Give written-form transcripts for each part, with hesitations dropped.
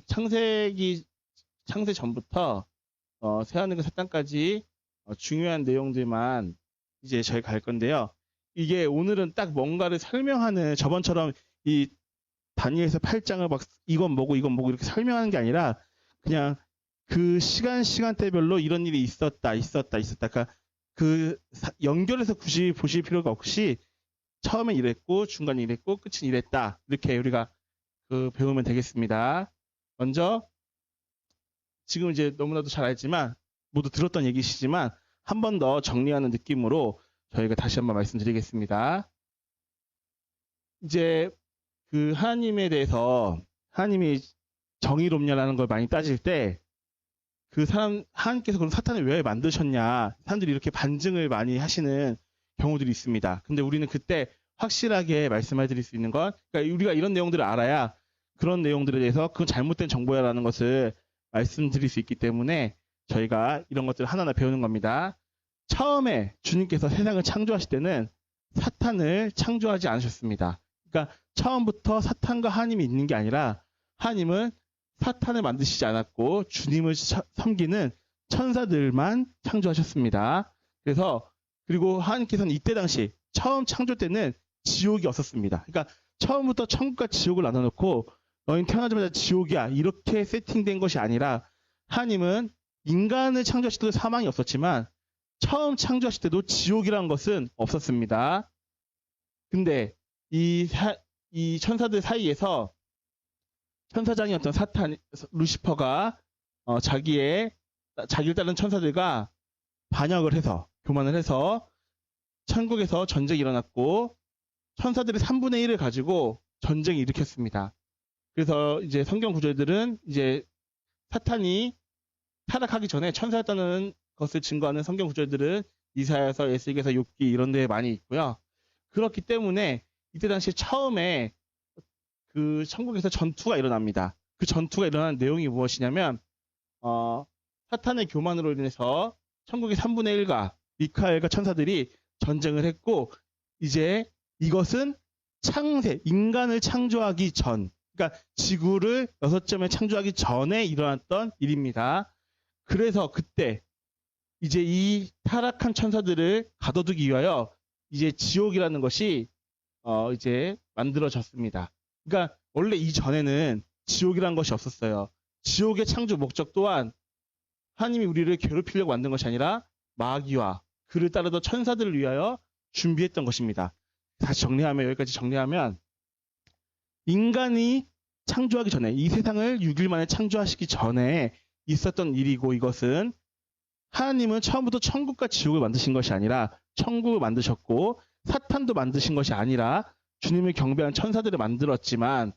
창세 전부터 새하늘과 사탄까지 중요한 내용들만 이제 저희 갈 건데요. 이게 오늘은 딱 뭔가를 설명하는 저번처럼 이 다니엘서 8장을 막 이건 뭐고 이렇게 설명하는 게 아니라 그냥 그 시간대별로 이런 일이 있었다. 그러니까 연결해서 굳이 보실 필요가 없이 처음에 이랬고 중간에 이랬고 끝은 이랬다. 이렇게 우리가 배우면 되겠습니다. 먼저 지금 이제 너무나도 잘 알지만 모두 들었던 얘기시지만 한 번 더 정리하는 느낌으로 저희가 다시 한번 말씀드리겠습니다. 이제 그 하나님에 대해서 하나님이 정의롭냐라는 걸 많이 따질 때 하나님께서 그럼 사탄을 왜 만드셨냐 사람들이 이렇게 반증을 많이 하시는 경우들이 있습니다. 근데 우리는 그때 확실하게 말씀해 드릴 수 있는 건 그러니까 우리가 이런 내용들을 알아야 그런 내용들에 대해서 그건 잘못된 정보야라는 것을 말씀드릴 수 있기 때문에 저희가 이런 것들을 하나하나 배우는 겁니다. 처음에 주님께서 세상을 창조하실 때는 사탄을 창조하지 않으셨습니다. 그러니까 처음부터 사탄과 하나님이 있는 게 아니라 하나님은 사탄을 만드시지 않았고 주님을 섬기는 천사들만 창조하셨습니다. 그리고 하나님께서는 이때 당시 처음 창조 때는 지옥이 없었습니다. 그러니까 처음부터 천국과 지옥을 나눠놓고 너희는 태어나자마자 지옥이야 이렇게 세팅된 것이 아니라 하나님은 인간을 창조하실 때도 사망이 없었지만 처음 창조하실 때도 지옥이라는 것은 없었습니다. 근데 이 천사들 사이에서 천사장이었던 루시퍼가 자기를 따르는 천사들과 반역을 해서 교만을 해서 천국에서 전쟁이 일어났고 천사들의 3분의 1을 가지고 전쟁을 일으켰습니다. 그래서 이제 성경 구절들은 이제 사탄이 타락하기 전에 천사였다는 것을 증거하는 성경 구절들은 이사야서, 에스겔서, 욥기 이런 데에 많이 있고요. 그렇기 때문에 이때 당시 처음에 그 천국에서 전투가 일어납니다. 그 전투가 일어나는 내용이 무엇이냐면 사탄의 교만으로 인해서 천국의 3분의 1과 미카엘과 천사들이 전쟁을 했고 이제 이것은 인간을 창조하기 전 그러니까 지구를 6점에 창조하기 전에 일어났던 일입니다. 그래서 그때 이제 이 타락한 천사들을 가둬두기 위하여 이제 지옥이라는 것이 이제 만들어졌습니다. 그러니까 원래 이전에는 지옥이라는 것이 없었어요. 지옥의 창조 목적 또한 하나님이 우리를 괴롭히려고 만든 것이 아니라 마귀와 그를 따르던 천사들을 위하여 준비했던 것입니다. 다시 여기까지 정리하면 인간이 창조하기 전에 이 세상을 6일 만에 창조하시기 전에 있었던 일이고 이것은 하나님은 처음부터 천국과 지옥을 만드신 것이 아니라 천국을 만드셨고 사탄도 만드신 것이 아니라 주님을 경배한 천사들을 만들었지만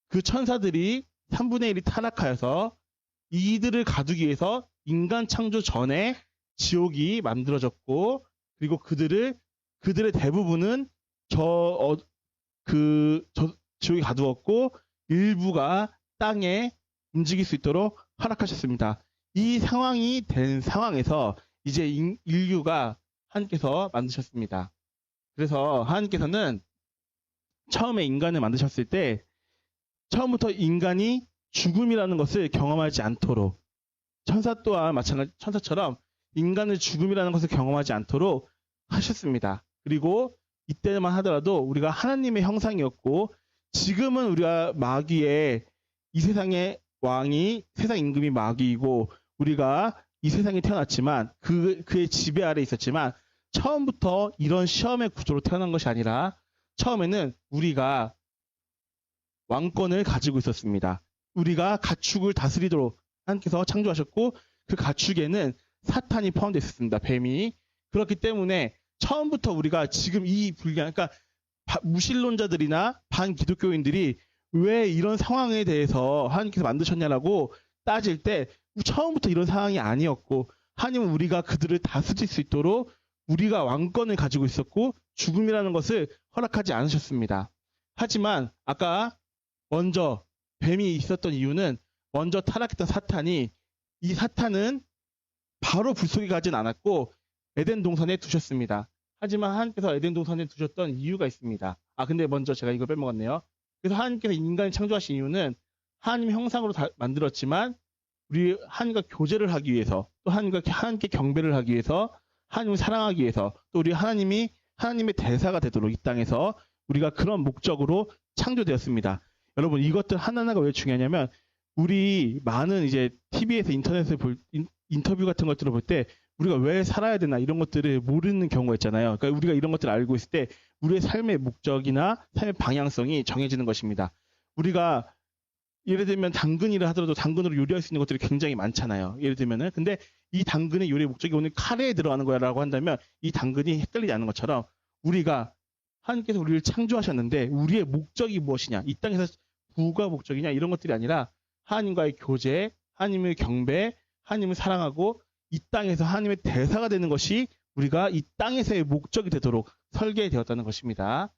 그 천사들이 3분의 1이 타락하여서 이들을 가두기 위해서 인간 창조 전에 지옥이 만들어졌고 그리고 그들의 대부분은 지옥에 가두었고 일부가 땅에 움직일 수 있도록 허락하셨습니다. 이 상황이 된 상황에서 이제 인류가 하나님께서 만드셨습니다. 그래서 하나님께서는 처음에 인간을 만드셨을 때 처음부터 인간이 죽음이라는 것을 경험하지 않도록 천사 또한 마찬가지 천사처럼 인간을 죽음이라는 것을 경험하지 않도록 하셨습니다. 그리고 이때만 하더라도 우리가 하나님의 형상이었고 지금은 우리가 마귀의 이 세상의 왕이 세상 임금이 마귀이고 우리가 이 세상에 태어났지만 그의 지배 아래 있었지만 처음부터 이런 시험의 구조로 태어난 것이 아니라 처음에는 우리가 왕권을 가지고 있었습니다. 우리가 가축을 다스리도록 하나님께서 창조하셨고 그 가축에는 사탄이 포함되어 있었습니다. 뱀이. 그렇기 때문에 처음부터 우리가 지금 그러니까 무신론자들이나 반기독교인들이 왜 이런 상황에 대해서 하나님께서 만드셨냐라고 따질 때 처음부터 이런 상황이 아니었고 하나님은 우리가 그들을 다스릴 수 있도록 우리가 왕권을 가지고 있었고 죽음이라는 것을 허락하지 않으셨습니다. 하지만 아까 먼저 뱀이 있었던 이유는 먼저 타락했던 이 사탄은 바로 불 속에 가진 않았고 에덴 동산에 두셨습니다. 하지만 하나님께서 에덴 동산에 두셨던 이유가 있습니다. 근데 먼저 제가 이걸 빼먹었네요. 그래서 하나님께서 인간을 창조하신 이유는 하나님의 형상으로 만들었지만 우리 하나님과 교제를 하기 위해서 또 하나님께 경배를 하기 위해서 하나님을 사랑하기 위해서 또 우리 하나님의 대사가 되도록 이 땅에서 우리가 그런 목적으로 창조되었습니다. 여러분 이것들 하나하나가 왜 중요하냐면 우리 많은 이제 TV에서 인터넷에 인터뷰 같은 것들을 볼 때 우리가 왜 살아야 되나 이런 것들을 모르는 경우가 있잖아요. 그러니까 우리가 이런 것들을 알고 있을 때 우리의 삶의 목적이나 삶의 방향성이 정해지는 것입니다. 우리가 예를 들면 당근이라 하더라도 당근으로 요리할 수 있는 것들이 굉장히 많잖아요. 예를 들면은 근데 이 당근의 요리 목적이 오늘 카레에 들어가는 거라고 한다면 이 당근이 헷갈리지 않는 것처럼 우리가 하나님께서 우리를 창조하셨는데 우리의 목적이 무엇이냐 이 땅에서 부가 목적이냐 이런 것들이 아니라 하나님과의 교제, 하나님의 경배, 하나님을 사랑하고 이 땅에서 하나님의 대사가 되는 것이 우리가 이 땅에서의 목적이 되도록 설계되었다는 것입니다.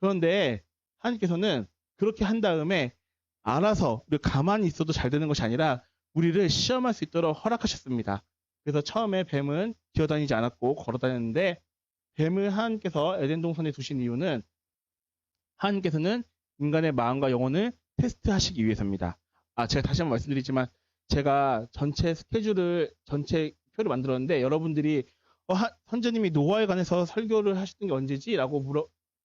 그런데 하나님께서는 그렇게 한 다음에 알아서 우리가 가만히 있어도 잘 되는 것이 아니라 우리를 시험할 수 있도록 허락하셨습니다. 그래서 처음에 뱀은 기어다니지 않았고 걸어다녔는데 뱀을 하나님께서 에덴 동산에 두신 이유는 하나님께서는 인간의 마음과 영혼을 테스트하시기 위해서입니다. 제가 다시 한번 말씀드리지만 제가 전체 표를 만들었는데 여러분들이 선생님이 노아에 관해서 설교를 하셨던 게 언제지? 라고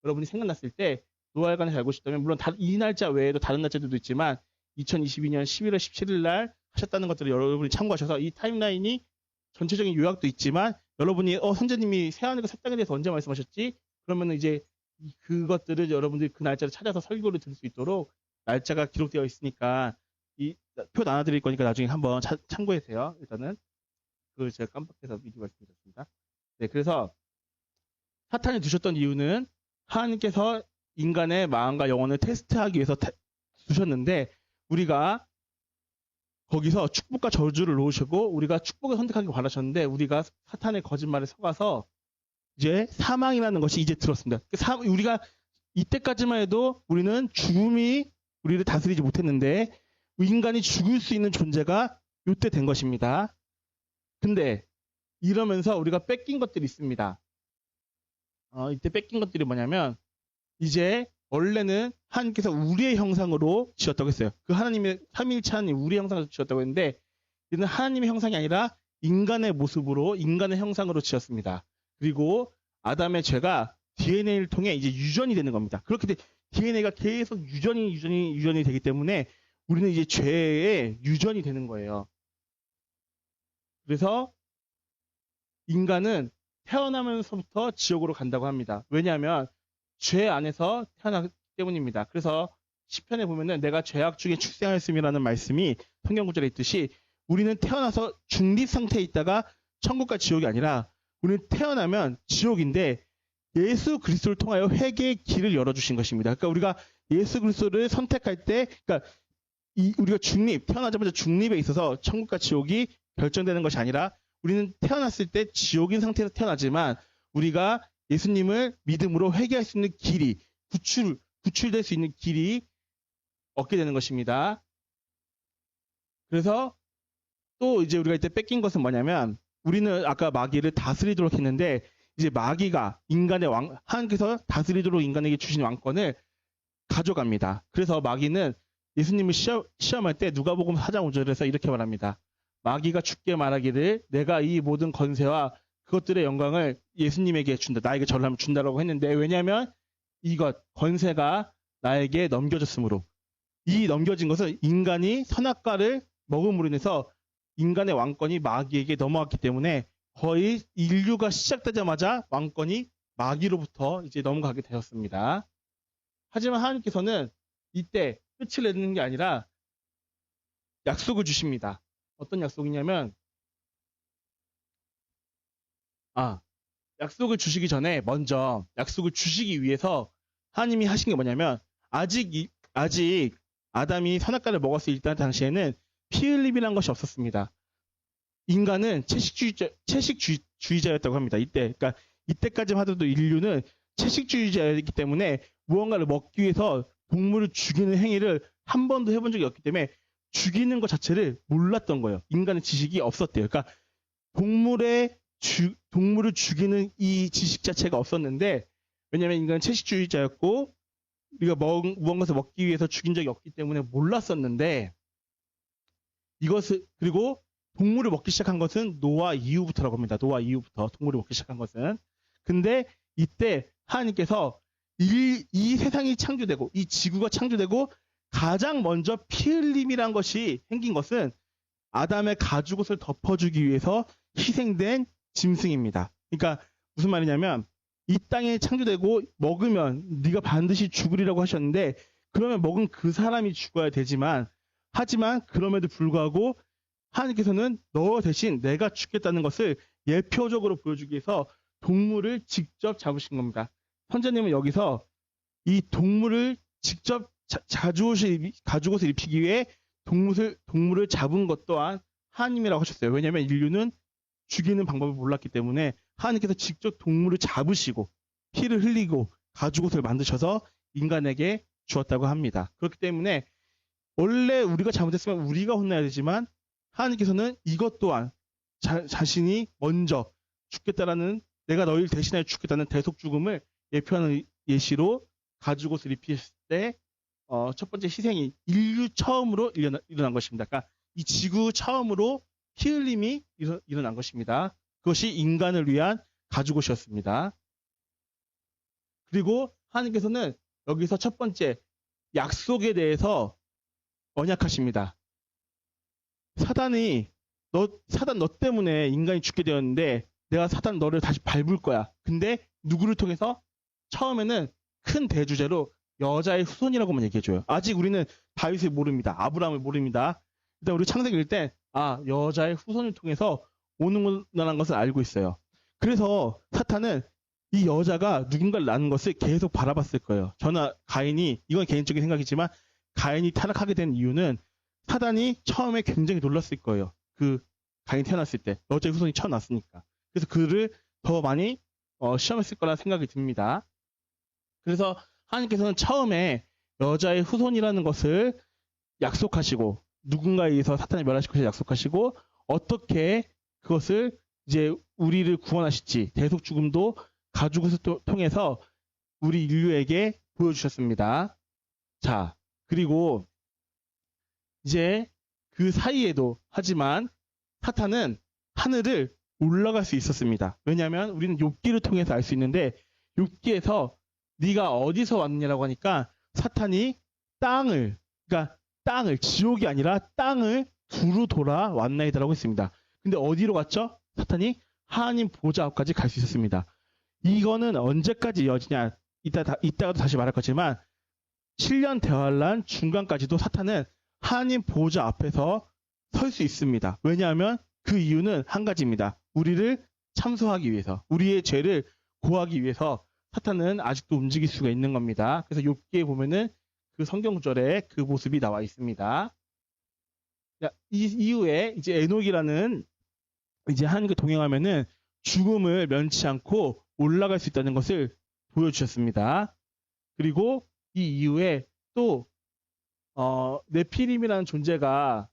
여러분이 생각났을 때 노아에 관해서 알고 싶다면 물론 이 날짜 외에도 다른 날짜들도 있지만 2022년 11월 17일 날 하셨다는 것들을 여러분이 참고하셔서 이 타임라인이 전체적인 요약도 있지만 여러분이 선생님이 새하늘과 새 땅에 대해서 언제 말씀하셨지? 그러면 이제 그것들을 여러분들이 그 날짜를 찾아서 설교를 들을 수 있도록 날짜가 기록되어 있으니까 이 표 나눠드릴 거니까 나중에 한번 참고해 주세요. 일단은 제가 깜빡해서 미리 말씀드렸습니다. 네, 그래서 사탄을 두셨던 이유는 하나님께서 인간의 마음과 영혼을 테스트하기 위해서 두셨는데 우리가 거기서 축복과 저주를 놓으시고 우리가 축복을 선택하기 바라셨는데 우리가 사탄의 거짓말에 속아서 이제 사망이라는 것이 이제 들었습니다. 우리가 이때까지만 해도 우리는 죽음이 우리를 다스리지 못했는데 인간이 죽을 수 있는 존재가 이때 된 것입니다. 근데 이러면서 우리가 뺏긴 것들이 있습니다. 이때 뺏긴 것들이 뭐냐면 이제 원래는 하나님께서 우리의 형상으로 지었다고 했어요. 그 하나님의 삼위일체 하나님 우리의 형상으로 지었다고 했는데 이는 하나님의 형상이 아니라 인간의 모습으로 인간의 형상으로 지었습니다. 그리고 아담의 죄가 DNA를 통해 이제 유전이 되는 겁니다. 그렇게 DNA가 계속 유전이 되기 때문에 우리는 이제 죄의 유전이 되는 거예요. 그래서 인간은 태어나면서부터 지옥으로 간다고 합니다. 왜냐하면 죄 안에서 태어나기 때문입니다. 그래서 시편에 보면은 내가 죄악 중에 출생하였음이라는 말씀이 성경 구절에 있듯이 우리는 태어나서 중립 상태에 있다가 천국과 지옥이 아니라 우리는 태어나면 지옥인데 예수 그리스도를 통하여 회개의 길을 열어주신 것입니다. 그러니까 우리가 예수 그리스도를 선택할 때, 그러니까 우리가 태어나자마자 중립에 있어서 천국과 지옥이 결정되는 것이 아니라 우리는 태어났을 때 지옥인 상태에서 태어나지만 우리가 예수님을 믿음으로 회개할 수 있는 길이, 구출될 수 있는 길이 얻게 되는 것입니다. 그래서 또 이제 우리가 이때 뺏긴 것은 뭐냐면 우리는 아까 마귀를 다스리도록 했는데 이제 마귀가 하나님께서 다스리도록 인간에게 주신 왕권을 가져갑니다. 그래서 마귀는 예수님을 시험할 때 누가복음 4장 5절에서 이렇게 말합니다. 마귀가 주께 말하기를 내가 이 모든 권세와 그것들의 영광을 예수님에게 준다. 나에게 전하면 준다라고 했는데 왜냐하면 이것 권세가 나에게 넘겨졌으므로 이 넘겨진 것은 인간이 선악과를 먹음으로 인해서 인간의 왕권이 마귀에게 넘어왔기 때문에 거의 인류가 시작되자마자 왕권이 마귀로부터 이제 넘어가게 되었습니다. 하지만 하나님께서는 이때 끝을 내는 게 아니라 약속을 주십니다. 어떤 약속이냐면 약속을 주시기 전에 먼저 약속을 주시기 위해서 하나님이 하신 게 뭐냐면 아직 아담이 선악과를 먹었을 때 당시에는 피 흘림이라는 것이 없었습니다. 인간은 채식주의자였다고 합니다. 그러니까 이때까지만 하더라도 인류는 채식주의자였기 때문에 무언가를 먹기 위해서 동물을 죽이는 행위를 한 번도 해본 적이 없기 때문에 죽이는 것 자체를 몰랐던 거예요. 인간의 지식이 없었대요. 그러니까 동물을 죽이는 이 지식 자체가 없었는데 왜냐하면 인간은 채식주의자였고 우리가 무언가를 먹기 위해서 죽인 적이 없기 때문에 몰랐었는데 그리고 동물을 먹기 시작한 것은 노아 이후부터라고 합니다. 노아 이후부터 동물을 먹기 시작한 것은. 근데 이때 하나님께서 이 세상이 창조되고 이 지구가 창조되고 가장 먼저 피 흘림이란 것이 생긴 것은 아담의 가죽옷을 덮어주기 위해서 희생된 짐승입니다. 그러니까 무슨 말이냐면 이 땅에 창조되고 먹으면 네가 반드시 죽으리라고 하셨는데 그러면 먹은 그 사람이 죽어야 되지만 하지만 그럼에도 불구하고 하나님께서는 너 대신 내가 죽겠다는 것을 예표적으로 보여주기 위해서 동물을 직접 잡으신 겁니다. 선자님은 여기서 이 동물을 직접 가죽옷을 입히기 위해 동물을 잡은 것 또한 하나님이라고 하셨어요. 왜냐하면 인류는 죽이는 방법을 몰랐기 때문에 하나님께서 직접 동물을 잡으시고 피를 흘리고 가죽옷을 만드셔서 인간에게 주었다고 합니다. 그렇기 때문에 원래 우리가 잘못했으면 우리가 혼나야 되지만 하나님께서는 이것 또한 자신이 먼저 죽겠다라는 내가 너희를 대신하여 죽겠다는 대속 죽음을 예표하는 예시로 가죽옷을 입혔을 때 첫 번째 희생이 인류 처음으로 일어난 것입니다. 그러니까 이 지구 처음으로 피 흘림이 일어난 것입니다. 그것이 인간을 위한 가죽옷이었습니다. 그리고 하나님께서는 여기서 첫 번째 약속에 대해서 언약하십니다. 사단 너 때문에 인간이 죽게 되었는데 내가 사단 너를 다시 밟을 거야. 근데 누구를 통해서? 처음에는 큰 대주제로 여자의 후손이라고만 얘기해줘요. 아직 우리는 다윗을 모릅니다. 아브라함을 모릅니다. 일단 우리 창세기 읽을 때 여자의 후손을 통해서 오는구나라는 것을 알고 있어요. 그래서 사탄은 이 여자가 누군가를 낳는 것을 계속 바라봤을 거예요. 저는 이건 개인적인 생각이지만 가인이 타락하게 된 이유는 사단이 처음에 굉장히 놀랐을 거예요. 그 가인이 태어났을 때 여자의 후손이 처음 났으니까. 그래서 그를 더 많이 시험했을 거라 생각이 듭니다. 그래서 하나님께서는 처음에 여자의 후손이라는 것을 약속하시고 누군가에 의해서 사탄을 멸하실 것을 약속하시고 어떻게 그것을 이제 우리를 구원하실지 대속 죽음도 가죽옷을 통해서 우리 인류에게 보여주셨습니다. 자, 그리고 이제 그 사이에도 하지만 사탄은 하늘을 올라갈 수 있었습니다. 왜냐하면 우리는 욥기를 통해서 알 수 있는데 욥기에서 네가 어디서 왔느냐라고 하니까 사탄이 그러니까 땅을 지옥이 아니라 땅을 두루 돌아 왔나이다라고 했습니다. 근데 어디로 갔죠? 사탄이 하나님 보좌 앞까지 갈 수 있었습니다. 이거는 언제까지 이어지냐? 이따가도 다시 말할 거지만 7년 대환란 중간까지도 사탄은 하나님 보좌 앞에서 설 수 있습니다. 왜냐하면 그 이유는 한 가지입니다. 우리를 참소하기 위해서, 우리의 죄를 고하기 위해서 사탄은 아직도 움직일 수가 있는 겁니다. 그래서 욥기에 보면은 그 성경 구절에 그 모습이 나와 있습니다. 이 이후에 이제 에녹이라는 이제 하나님과 동행하면은 죽음을 면치 않고 올라갈 수 있다는 것을 보여주셨습니다. 그리고 이 이후에 또 네피림이라는 존재가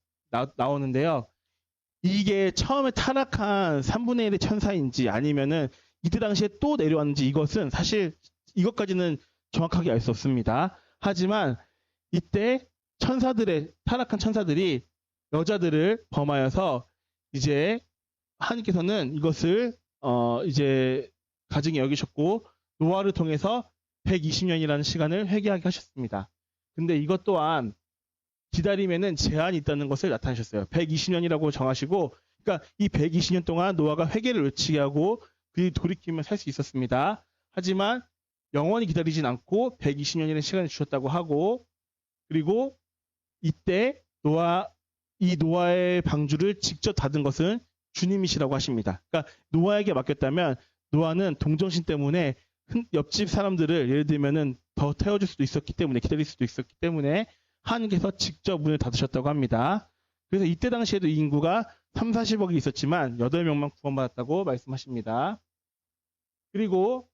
나오는데요. 이게 처음에 타락한 3분의 1의 천사인지 아니면은 이때 당시에 또 내려왔는지 이것은 사실 이것까지는 정확하게 알 수 없습니다. 하지만 이때 타락한 천사들이 여자들을 범하여서 이제 하나님께서는 이것을 이제 가증히 여기셨고 노아를 통해서 120년이라는 시간을 회개하게 하셨습니다. 근데 이것 또한 기다림에는 제한이 있다는 것을 나타내셨어요. 120년이라고 정하시고, 그러니까 이 120년 동안 노아가 회개를 외치게 하고 그들이 돌이키면 살 수 있었습니다. 하지만 영원히 기다리진 않고 120년이라는 시간을 주셨다고 하고, 그리고 이때 노아의 방주를 직접 닫은 것은 주님이시라고 하십니다. 그러니까 노아에게 맡겼다면 노아는 동정심 때문에 옆집 사람들을 예를 들면은 더 태워줄 수도 있었기 때문에 기다릴 수도 있었기 때문에 하나님께서 직접 문을 닫으셨다고 합니다. 그래서 이때 당시에도 이 인구가 3, 40억이 있었지만 8명만 구원받았다고 말씀하십니다. 그리고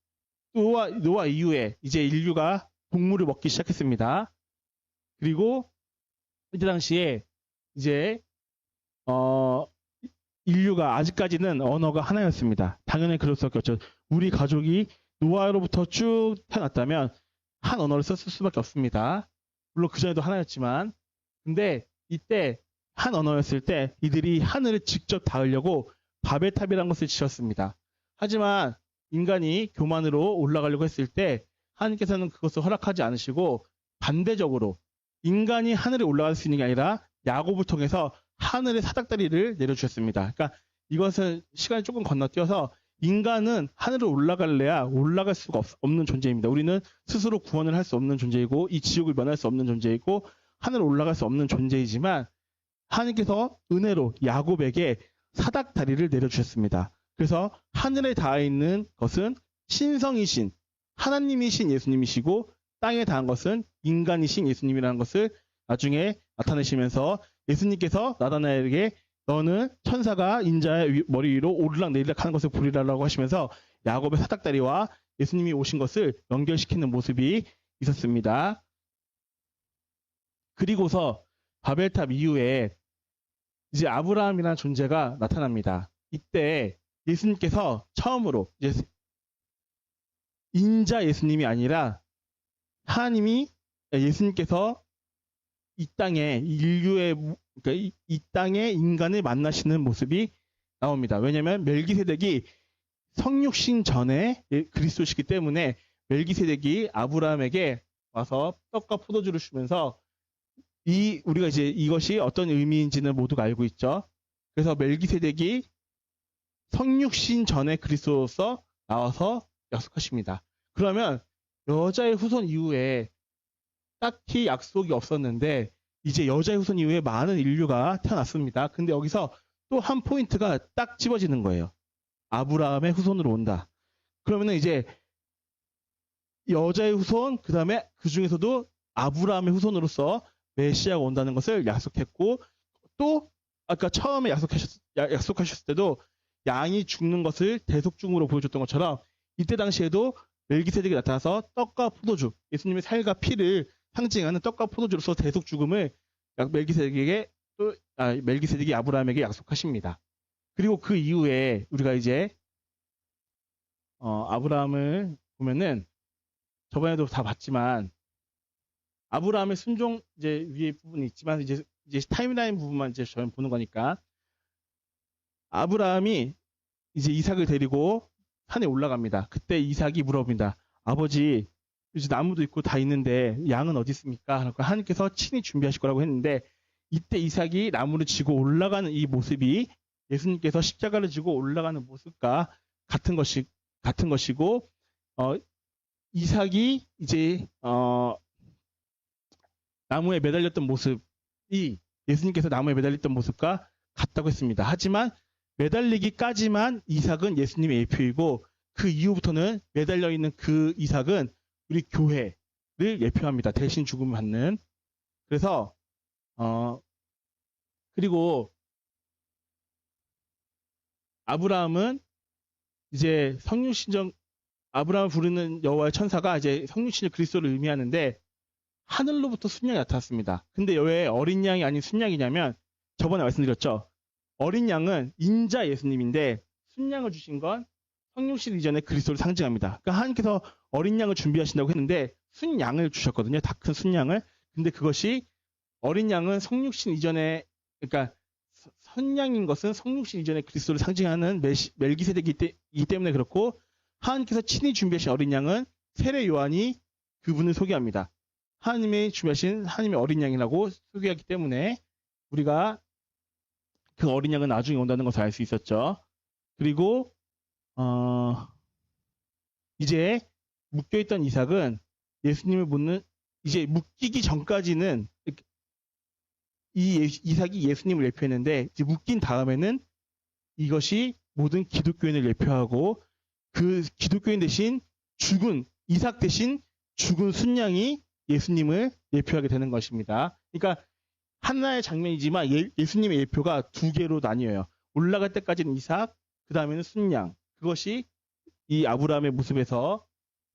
노아 이후에 이제 인류가 동물을 먹기 시작했습니다. 그리고 이때 당시에 이제 인류가 아직까지는 언어가 하나였습니다. 당연히 그럴 수밖에 없죠. 우리 가족이 노아로부터 쭉 태어났다면 한 언어를 썼을 수밖에 없습니다. 물론 그전에도 하나였지만, 근데 이때 한 언어였을 때 이들이 하늘을 직접 닿으려고 바벨탑이라는 것을 지었습니다. 하지만 인간이 교만으로 올라가려고 했을 때 하나님께서는 그것을 허락하지 않으시고 반대적으로 인간이 하늘에 올라갈 수 있는 게 아니라 야곱을 통해서 하늘의 사닥다리를 내려주셨습니다. 그러니까 이것은 시간이 조금 건너뛰어서 인간은 하늘을 올라갈래야 올라갈 수가 없는 존재입니다. 우리는 스스로 구원을 할 수 없는 존재이고 이 지옥을 면할 수 없는 존재이고 하늘을 올라갈 수 없는 존재이지만 하나님께서 은혜로 야곱에게 사닥다리를 내려주셨습니다. 그래서 하늘에 닿아 있는 것은 신성이신 하나님이신 예수님이시고 땅에 닿은 것은 인간이신 예수님이라는 것을 나중에 나타내시면서 예수님께서 나다나엘에게 너는 천사가 인자의 머리 위로 오르락 내리락 하는 것을 보리라라고 하시면서 야곱의 사닥다리와 예수님이 오신 것을 연결시키는 모습이 있었습니다. 그리고서 바벨탑 이후에 이제 아브라함이라는 존재가 나타납니다. 이때 예수님께서 처음으로 이제 인자 예수님이 아니라 하나님이 예수님께서 이 땅에 인류의 그러니까 이 땅의 인간을 만나시는 모습이 나옵니다. 왜냐하면 멜기세덱이 성육신 전에 그리스도시기 때문에 멜기세덱이 아브라함에게 와서 떡과 포도주를 주면서 우리가 이제 이것이 어떤 의미인지는 모두가 알고 있죠. 그래서 멜기세덱이 성육신 전에 그리스도로서 나와서 약속하십니다. 그러면 여자의 후손 이후에 딱히 약속이 없었는데 이제 여자의 후손 이후에 많은 인류가 태어났습니다. 근데 여기서 또 한 포인트가 딱 집어지는 거예요. 아브라함의 후손으로 온다. 그러면은 이제 여자의 후손, 그 다음에 그 중에서도 아브라함의 후손으로서 메시아가 온다는 것을 약속했고 또 아까 처음에 약속하셨을 때도 양이 죽는 것을 대속중으로 보여줬던 것처럼 이때 당시에도 멜기세덱이 나타나서 떡과 포도주, 예수님의 살과 피를 상징하는 떡과 포도주로서 대속 죽음을 멜기세덱이 아브라함에게 약속하십니다. 그리고 그 이후에 우리가 이제 아브라함을 보면은 저번에도 다 봤지만 아브라함의 순종 이제 위에 부분이 있지만 이제 타임라인 부분만 이제 저희 보는 거니까 아브라함이 이제 이삭을 데리고 산에 올라갑니다. 그때 이삭이 물어봅니다. 아버지, 이제 나무도 있고 다 있는데 양은 어디 있습니까? 그러니까 하나님께서 친히 준비하실 거라고 했는데 이때 이삭이 나무를 지고 올라가는 이 모습이 예수님께서 십자가를 지고 올라가는 모습과 같은 것이고 이삭이 이제 나무에 매달렸던 모습이 예수님께서 나무에 매달렸던 모습과 같다고 했습니다. 하지만 매달리기까지만 이삭은 예수님의 예표이고 그 이후부터는 매달려 있는 그 이삭은 우리 교회를 예표합니다. 대신 죽음을 받는. 그래서 그리고 아브라함은 이제 성육신전 아브라함을 부르는 여호와의 천사가 이제 성육신의 그리스도를 의미하는데 하늘로부터 순양이 나타났습니다. 근데 왜 어린 양이 아닌 순양이냐면 저번에 말씀드렸죠. 어린 양은 인자 예수님인데 순양을 주신 건 성육신 이전의 그리스도를 상징합니다. 그러니까 하나님께서 어린 양을 준비하신다고 했는데 순양을 주셨거든요. 다 큰 순양을. 근데 그것이 어린 양은 성육신 이전에 그러니까 선양인 것은 성육신 이전의 그리스도를 상징하는 멜기세덱이기 때문에 그렇고 하나님께서 친히 준비하신 어린 양은 세례 요한이 그분을 소개합니다. 하나님이 준비하신 하나님의 어린 양이라고 소개하기 때문에 우리가 그 어린 양은 나중에 온다는 것을 알 수 있었죠. 그리고 이제 묶여있던 이삭은 예수님을 묻는 이제 묶이기 전까지는 이 이삭이 예수님을 예표했는데 이제 묶인 다음에는 이것이 모든 기독교인을 예표하고 그 기독교인 대신 죽은 이삭 대신 죽은 순양이 예수님을 예표하게 되는 것입니다. 그러니까 하나의 장면이지만 예수님의 예표가 두 개로 나뉘어요. 올라갈 때까지는 이삭, 그 다음에는 순양. 그것이 이 아브라함의 모습에서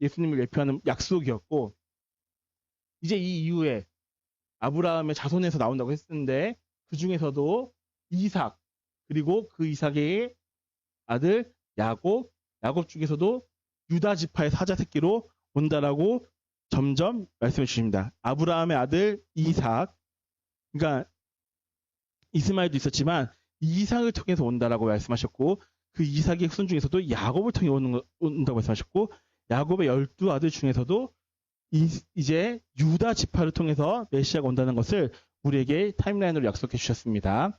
예수님을 예표하는 약속이었고 이제 이 이후에 아브라함의 자손에서 나온다고 했는데 그 중에서도 이삭 그리고 그 이삭의 아들 야곱 중에서도 유다 지파의 사자 새끼로 온다라고 점점 말씀해 주십니다. 아브라함의 아들 이삭, 그러니까 이스마엘도 있었지만 이삭을 통해서 온다라고 말씀하셨고, 그 이삭의 후손 중에서도 야곱을 통해 온다고 말씀하셨고, 야곱의 12아들 중에서도 이제 유다 지파를 통해서 메시아가 온다는 것을 우리에게 타임라인으로 약속해 주셨습니다.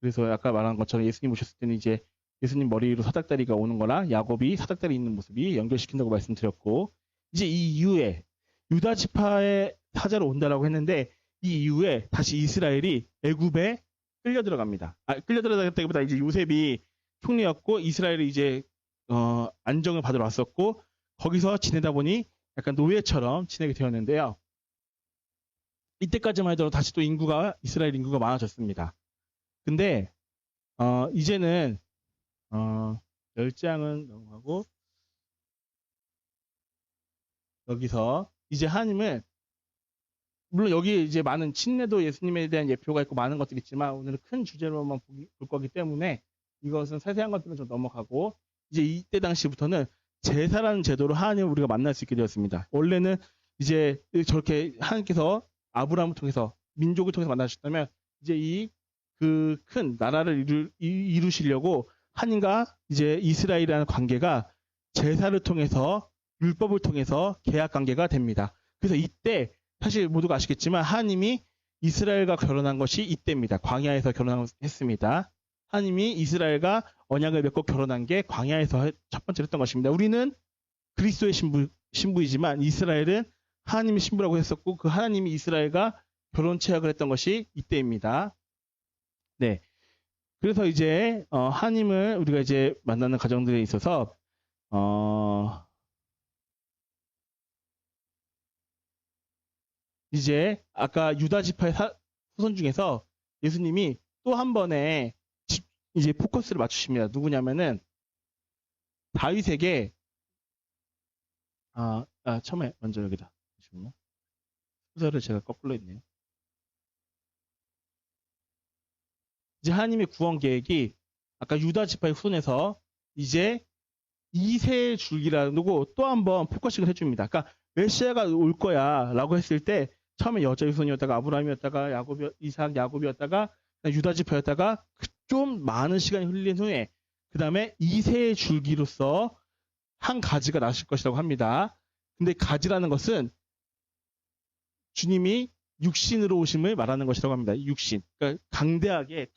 그래서 아까 말한 것처럼 예수님 오셨을 때는 이제 예수님 머리 위로 사닥다리가 오는 거나 야곱이 사닥다리 있는 모습이 연결시킨다고 말씀드렸고, 이제 이 이후에 유다 지파의 사자로 온다라고 했는데, 이 이후에 다시 이스라엘이 애굽에 끌려 들어갑니다. 끌려 들어가다기보다 이제 요셉이 총리였고 이스라엘이 이제 안정을 받으러 왔었고, 거기서 지내다 보니 약간 노예처럼 지내게 되었는데요. 이때까지만 해도 다시 또 이스라엘 인구가 많아졌습니다. 근데 이제는 10장은 넘어가고, 여기서 이제 하나님을, 물론 여기 이제 많은 침례도 예수님에 대한 예표가 있고 많은 것들이 있지만, 오늘은 큰 주제로만 볼 거기 때문에 이것은 세세한 것들은 좀 넘어가고, 이제 이때 당시부터는 제사라는 제도로 하나님을 우리가 만날 수 있게 되었습니다. 원래는 이제 저렇게 하나님께서 아브라함을 통해서 민족을 통해서 만나셨다면, 이제 그 큰 나라를 이루시려고 하나님과 이제 이스라엘이라는 관계가 제사를 통해서, 율법을 통해서 계약 관계가 됩니다. 그래서 이때 사실 모두가 아시겠지만 하나님이 이스라엘과 결혼한 것이 이때입니다. 광야에서 결혼했습니다. 하나님이 이스라엘과 언약을 맺고 결혼한 게 광야에서 첫 번째로 했던 것입니다. 우리는 그리스도의 신부이지만 이스라엘은 하나님의 신부라고 했었고, 그 하나님이 이스라엘과 결혼 체약을 했던 것이 이때입니다. 네. 그래서 이제 하나님을 우리가 이제 만나는 가정들에 있어서 이제 아까 유다 지파의 후손 중에서 예수님이 또 한 번에 이제 포커스를 맞추십니다. 누구냐면은 다윗에게 처음에 먼저 여기다. 잠시만요. 순서를 제가 거꾸로 했네요. 이제 하나님의 구원 계획이 아까 유다 지파의 후손에서 이제 2세의 줄기라고 또 한 번 포커싱을 해줍니다. 그러니까 메시아가 올 거야 라고 했을 때 처음에 여자의 후손이었다가 아브라함이었다가 이삭 야곱이었다가 유다 지파였다가 좀 많은 시간이 흘린 후에 그 다음에 2세의 줄기로서 한 가지가 나실 것이라고 합니다. 근데 가지라는 것은 주님이 육신으로 오심을 말하는 것이라고 합니다. 육신. 그러니까 강대하게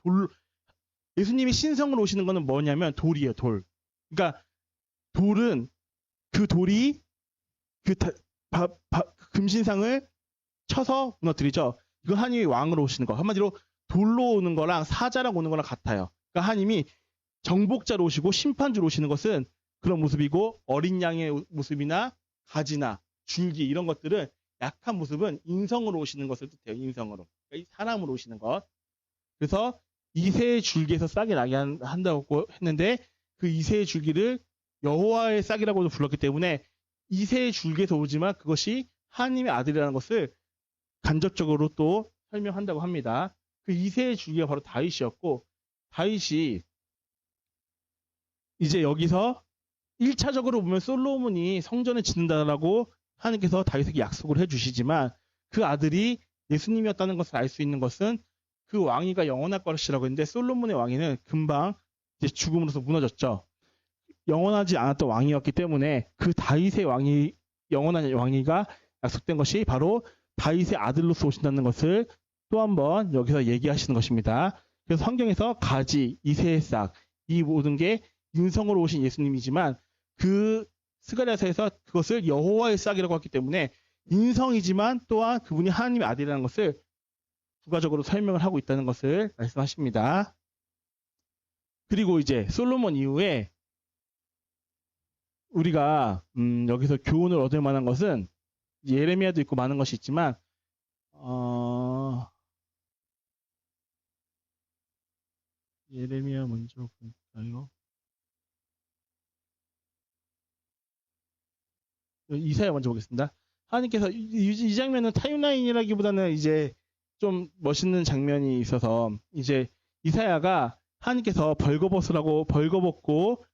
예수님이 신성으로 오시는 것은 뭐냐면 돌이에요, 돌. 그러니까 돌은 그 돌이 금신상을 쳐서 무너뜨리죠. 이거 하나님이 왕으로 오시는 거. 한마디로 돌로 오는 거랑 사자랑 오는 거랑 같아요. 그러니까 하나님이 정복자로 오시고 심판주로 오시는 것은 그런 모습이고, 어린 양의 모습이나 가지나 줄기 이런 것들은 약한 모습은 인성으로 오시는 것을 뜻해요. 인성으로. 그러니까 사람으로 오시는 것. 그래서 이새의 줄기에서 싹이 나게 한다고 했는데, 그 이새의 줄기를 여호와의 싹이라고도 불렀기 때문에 이새의 줄기에서 오지만 그것이 하나님의 아들이라는 것을 간접적으로 또 설명한다고 합니다. 그 이새의 줄기가 바로 다윗이었고, 다윗이 이제 여기서 1차적으로 보면 솔로몬이 성전을 짓는다라고 하나님께서 다윗에게 약속을 해주시지만, 그 아들이 예수님이었다는 것을 알 수 있는 것은 그 왕위가 영원할 것이라고 했는데, 솔로몬의 왕위는 금방 이제 죽음으로써 무너졌죠. 영원하지 않았던 왕이었기 때문에 그 다윗의 영원한 왕위가 약속된 것이 바로 다윗의 아들로서 오신다는 것을 또 한번 여기서 얘기하시는 것입니다. 그래서 성경에서 가지, 이새의 싹, 이 모든 게 인성으로 오신 예수님이지만, 그 스가랴서에서 그것을 여호와의 싹이라고 했기 때문에 인성이지만 또한 그분이 하나님의 아들이라는 것을 부가적으로 설명을 하고 있다는 것을 말씀하십니다. 그리고 이제 솔로몬 이후에 우리가 여기서 교훈을 얻을 만한 것은, 예레미야도 있고 많은 것이 있지만 예레미야 먼저 볼까요? 이사야 먼저 보겠습니다. 하나님께서 이 장면은 타임라인이라기보다는 이제 좀 멋있는 장면이 있어서, 이제 이사야가 하나님께서 벌거벗고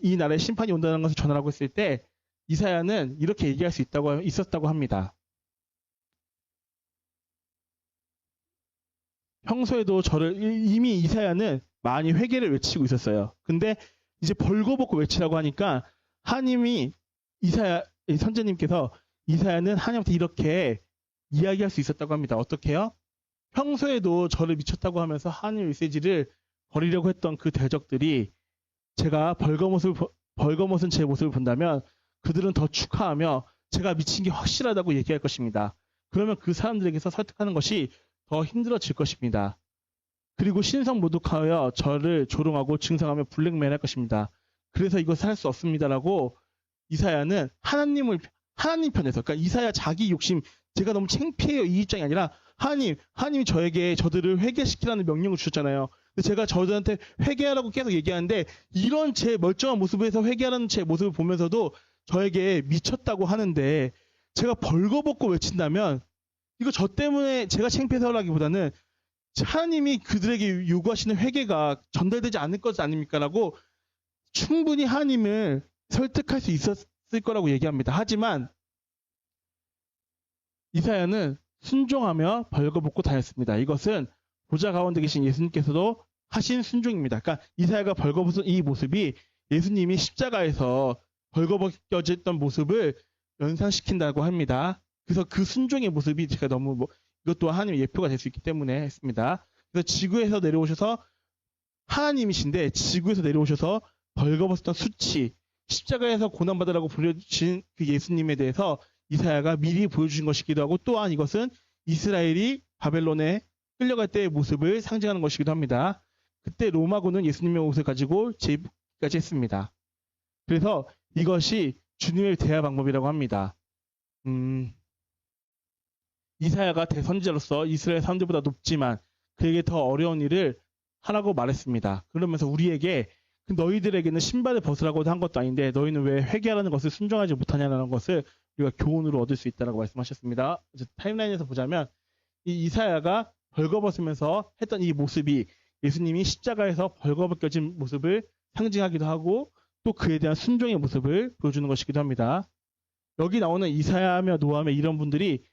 이 나라에 심판이 온다는 것을 전하라고 했을 때, 이사야는 이렇게 얘기할 수 있었다고 합니다. 평소에도 이미 이사야는 많이 회개를 외치고 있었어요. 근데 이제 벌거벗고 외치라고 하니까 하나님이 이 선제님께서 이사야는 하나님한테 이렇게 이야기할 수 있었다고 합니다. 어떻게요? 평소에도 저를 미쳤다고 하면서 하나님의 메시지를 버리려고 했던 그 대적들이 제가 벌거벗은 제 모습을 본다면 그들은 더 축하하며 제가 미친 게 확실하다고 얘기할 것입니다. 그러면 그 사람들에게서 설득하는 것이 더 힘들어질 것입니다. 그리고 신성 모독하여 저를 조롱하고 증상하며 블랙메일할 것입니다. 그래서 이것을 할 수 없습니다라고 이사야는 하나님 편에서, 그러니까 이사야 자기 욕심, 제가 너무 창피해요 이 입장이 아니라 하나님이 저들을 회개시키라는 명령을 주셨잖아요. 제가 저들한테 회개하라고 계속 얘기하는데 이런 제 멀쩡한 모습에서 회개하라는 제 모습을 보면서도 저에게 미쳤다고 하는데 제가 벌거벗고 외친다면 이거 저 때문에 제가 창피해서라기보다는 하나님이 그들에게 요구하시는 회개가 전달되지 않을 것 아닙니까? 라고 충분히 하나님을 설득할 수 있었을 거라고 얘기합니다. 하지만 이사야는 순종하며 벌거벗고 다녔습니다. 이것은 보좌 가운데 계신 예수님께서도 하신 순종입니다. 그러니까 이사야가 벌거벗은 이 모습이 예수님이 십자가에서 벌거벗겨졌던 모습을 연상시킨다고 합니다. 그래서 그 순종의 모습이 제가 너무 이것도 하나님의 예표가 될 수 있기 때문에 했습니다. 그래서 지구에서 내려오셔서 하나님이신데 지구에서 내려오셔서 벌거벗었던 수치, 십자가에서 고난받으라고 부르신 그 예수님에 대해서 이사야가 미리 보여주신 것이기도 하고 또한 이것은 이스라엘이 바벨론에 끌려갈 때의 모습을 상징하는 것이기도 합니다. 그때 로마군은 예수님의 옷을 가지고 제입까지 했습니다. 그래서 이것이 주님의 대화 방법이라고 합니다. 이사야가 대선지자로서 이스라엘 사람들보다 높지만 그에게 더 어려운 일을 하라고 말했습니다. 그러면서 우리에게 너희들에게는 신발을 벗으라고 한 것도 아닌데 너희는 왜 회개하라는 것을 순종하지 못하냐는 것을 우리가 교훈으로 얻을 수 있다고 말씀하셨습니다. 타임라인에서 보자면 이 이사야가 벌거벗으면서 했던 이 모습이 예수님이 십자가에서 벌거벗겨진 모습을 상징하기도 하고 또 그에 대한 순종의 모습을 보여주는 것이기도 합니다. 여기 나오는 이사야며 노아며 이런 분들이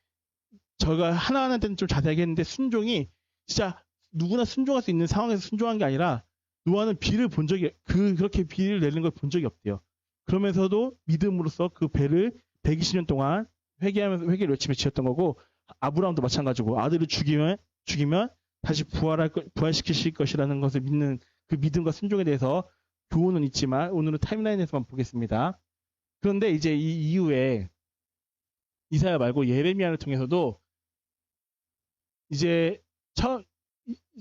저희가 하나하나 때는 좀 자세하게 했는데 순종이 진짜 누구나 순종할 수 있는 상황에서 순종한 게 아니라 노아는 비를 본 적이 그렇게 비를 내리는 걸 본 적이 없대요. 그러면서도 믿음으로써 그 배를 120년 동안 회개를 외치며 지었던 거고 아브라함도 마찬가지고 아들을 죽이면 다시 부활시키실 것이라는 것을 믿는 그 믿음과 순종에 대해서 교훈은 있지만 오늘은 타임라인에서만 보겠습니다. 그런데 이제 이 이후에 이사야 말고 예레미야를 통해서도 이제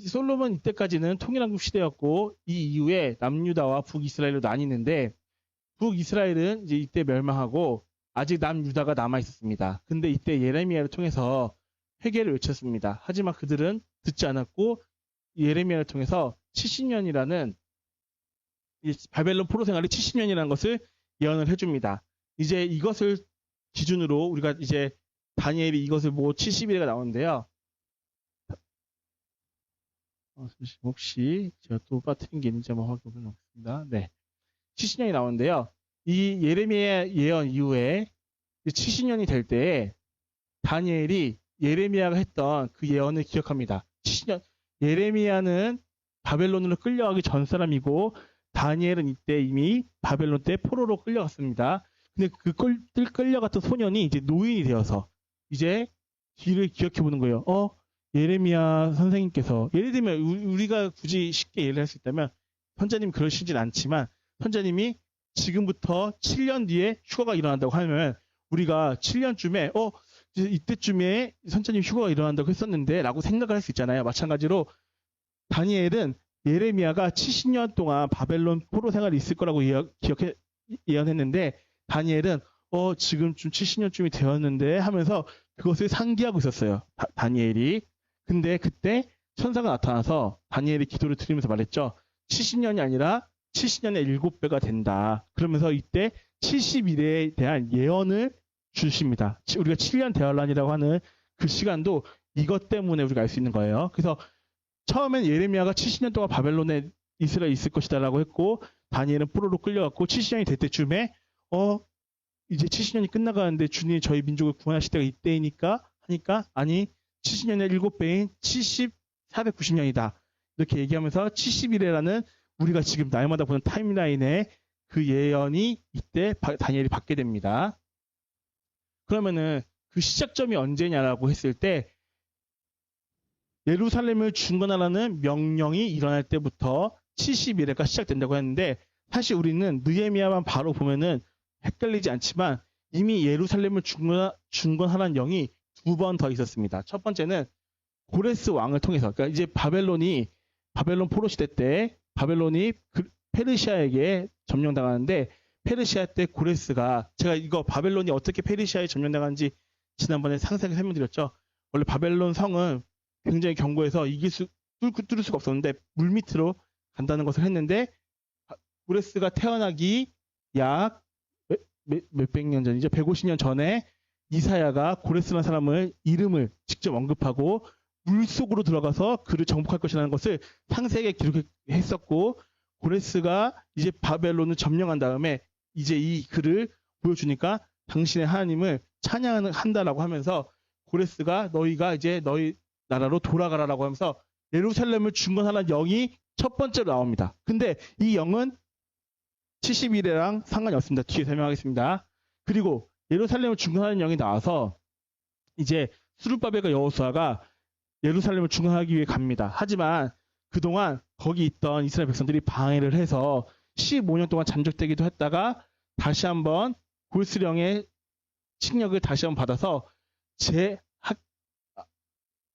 솔로몬 이때까지는 통일한국 시대였고 이 이후에 남유다와 북이스라엘로 나뉘는데 북이스라엘은 이제 이때 멸망하고 아직 남유다가 남아 있었습니다. 근데 이때 예레미야를 통해서 회개를 외쳤습니다. 하지만 그들은 듣지 않았고 예레미야를 통해서 70년이라는 바벨론 포로 생활이 70년이라는 것을 예언을 해줍니다. 이제 이것을 기준으로 우리가 이제 다니엘이 이것을 70일에가 나오는데요. 혹시 제가 또 빠뜨린 게 있는지 한번 확인해 보겠습니다. 네. 70년이 나오는데요. 이 예레미야 예언 이후에 70년이 될 때에 다니엘이 예레미야가 했던 그 예언을 기억합니다. 70년 예레미야는 바벨론으로 끌려가기 전 사람이고 다니엘은 이때 이미 바벨론 때 포로로 끌려갔습니다. 근데 그 끌려갔던 소년이 이제 노인이 되어서 이제 뒤를 기억해 보는 거예요. 예레미야 선생님께서 예를 들면 우리가 굳이 쉽게 예를 할 수 있다면 선자님 그러시진 않지만 선자님이 지금부터 7년 뒤에 휴가가 일어난다고 하면 우리가 7년쯤에 이때쯤에 선자님 휴가가 일어난다고 했었는데 라고 생각을 할 수 있잖아요. 마찬가지로 다니엘은 예레미야가 70년 동안 바벨론 포로 생활이 있을 거라고 예언했는데 다니엘은 지금쯤 70년쯤이 되었는데 하면서 그것을 상기하고 있었어요. 다니엘이. 근데 그때 천사가 나타나서 다니엘이 기도를 드리면서 말했죠. 70년이 아니라 70년의 7배가 된다. 그러면서 이때 70일에 대한 예언을 주십니다. 우리가 7년 대환란이라고 하는 그 시간도 이것 때문에 우리가 알 수 있는 거예요. 그래서 처음엔 예레미야가 70년 동안 바벨론에 이스라엘이 있을 것이다라고 했고 다니엘은 포로로 끌려갔고 70년이 될 때쯤에 이제 70년이 끝나가는데 주님이 저희 민족을 구원하실 때가 이때이니까 하니까 아니 70년의 7배인 490년이다. 이렇게 얘기하면서 70일이라는 우리가 지금 날마다 보는 타임라인에 그 예언이 이때 다니엘이 받게 됩니다. 그러면은 그 시작점이 언제냐라고 했을 때 예루살렘을 중건하라는 명령이 일어날 때부터 70일회가 시작된다고 했는데 사실 우리는 느헤미야만 바로 보면은 헷갈리지 않지만 이미 예루살렘을 중건하라는 영이 2번 더 있었습니다. 첫 번째는 고레스 왕을 통해서 그러니까 이제 바벨론 포로 시대 때 바벨론이 페르시아에게 점령당하는데 페르시아 때 고레스가 제가 이거 바벨론이 어떻게 페르시아에 점령당하는지 지난번에 상세하게 설명드렸죠. 원래 바벨론 성은 굉장히 견고해서 뚫을 수가 없었는데 물밑으로 간다는 것을 했는데 고레스가 태어나기 약 몇백 년 전이죠. 150년 전에 이사야가 고레스라는 사람을 이름을 직접 언급하고 물속으로 들어가서 그를 정복할 것이라는 것을 상세하게 기록했었고 고레스가 이제 바벨론을 점령한 다음에 이제 이 글을 보여주니까 당신의 하나님을 찬양한다라고 하면서 고레스가 너희가 이제 너희 나라로 돌아가라라고 하면서 예루살렘을 중건하라는 영이 첫 번째로 나옵니다. 근데 이 영은 70일이랑 상관이 없습니다. 뒤에 설명하겠습니다. 그리고 예루살렘을 중건하는 영이 나와서 이제 스룹바벨과 여호수아가 예루살렘을 중건하기 위해 갑니다. 하지만 그동안 거기 있던 이스라엘 백성들이 방해를 해서 15년 동안 잠적되기도 했다가 다시 한번 골스령의 칙력을 다시 한번 받아서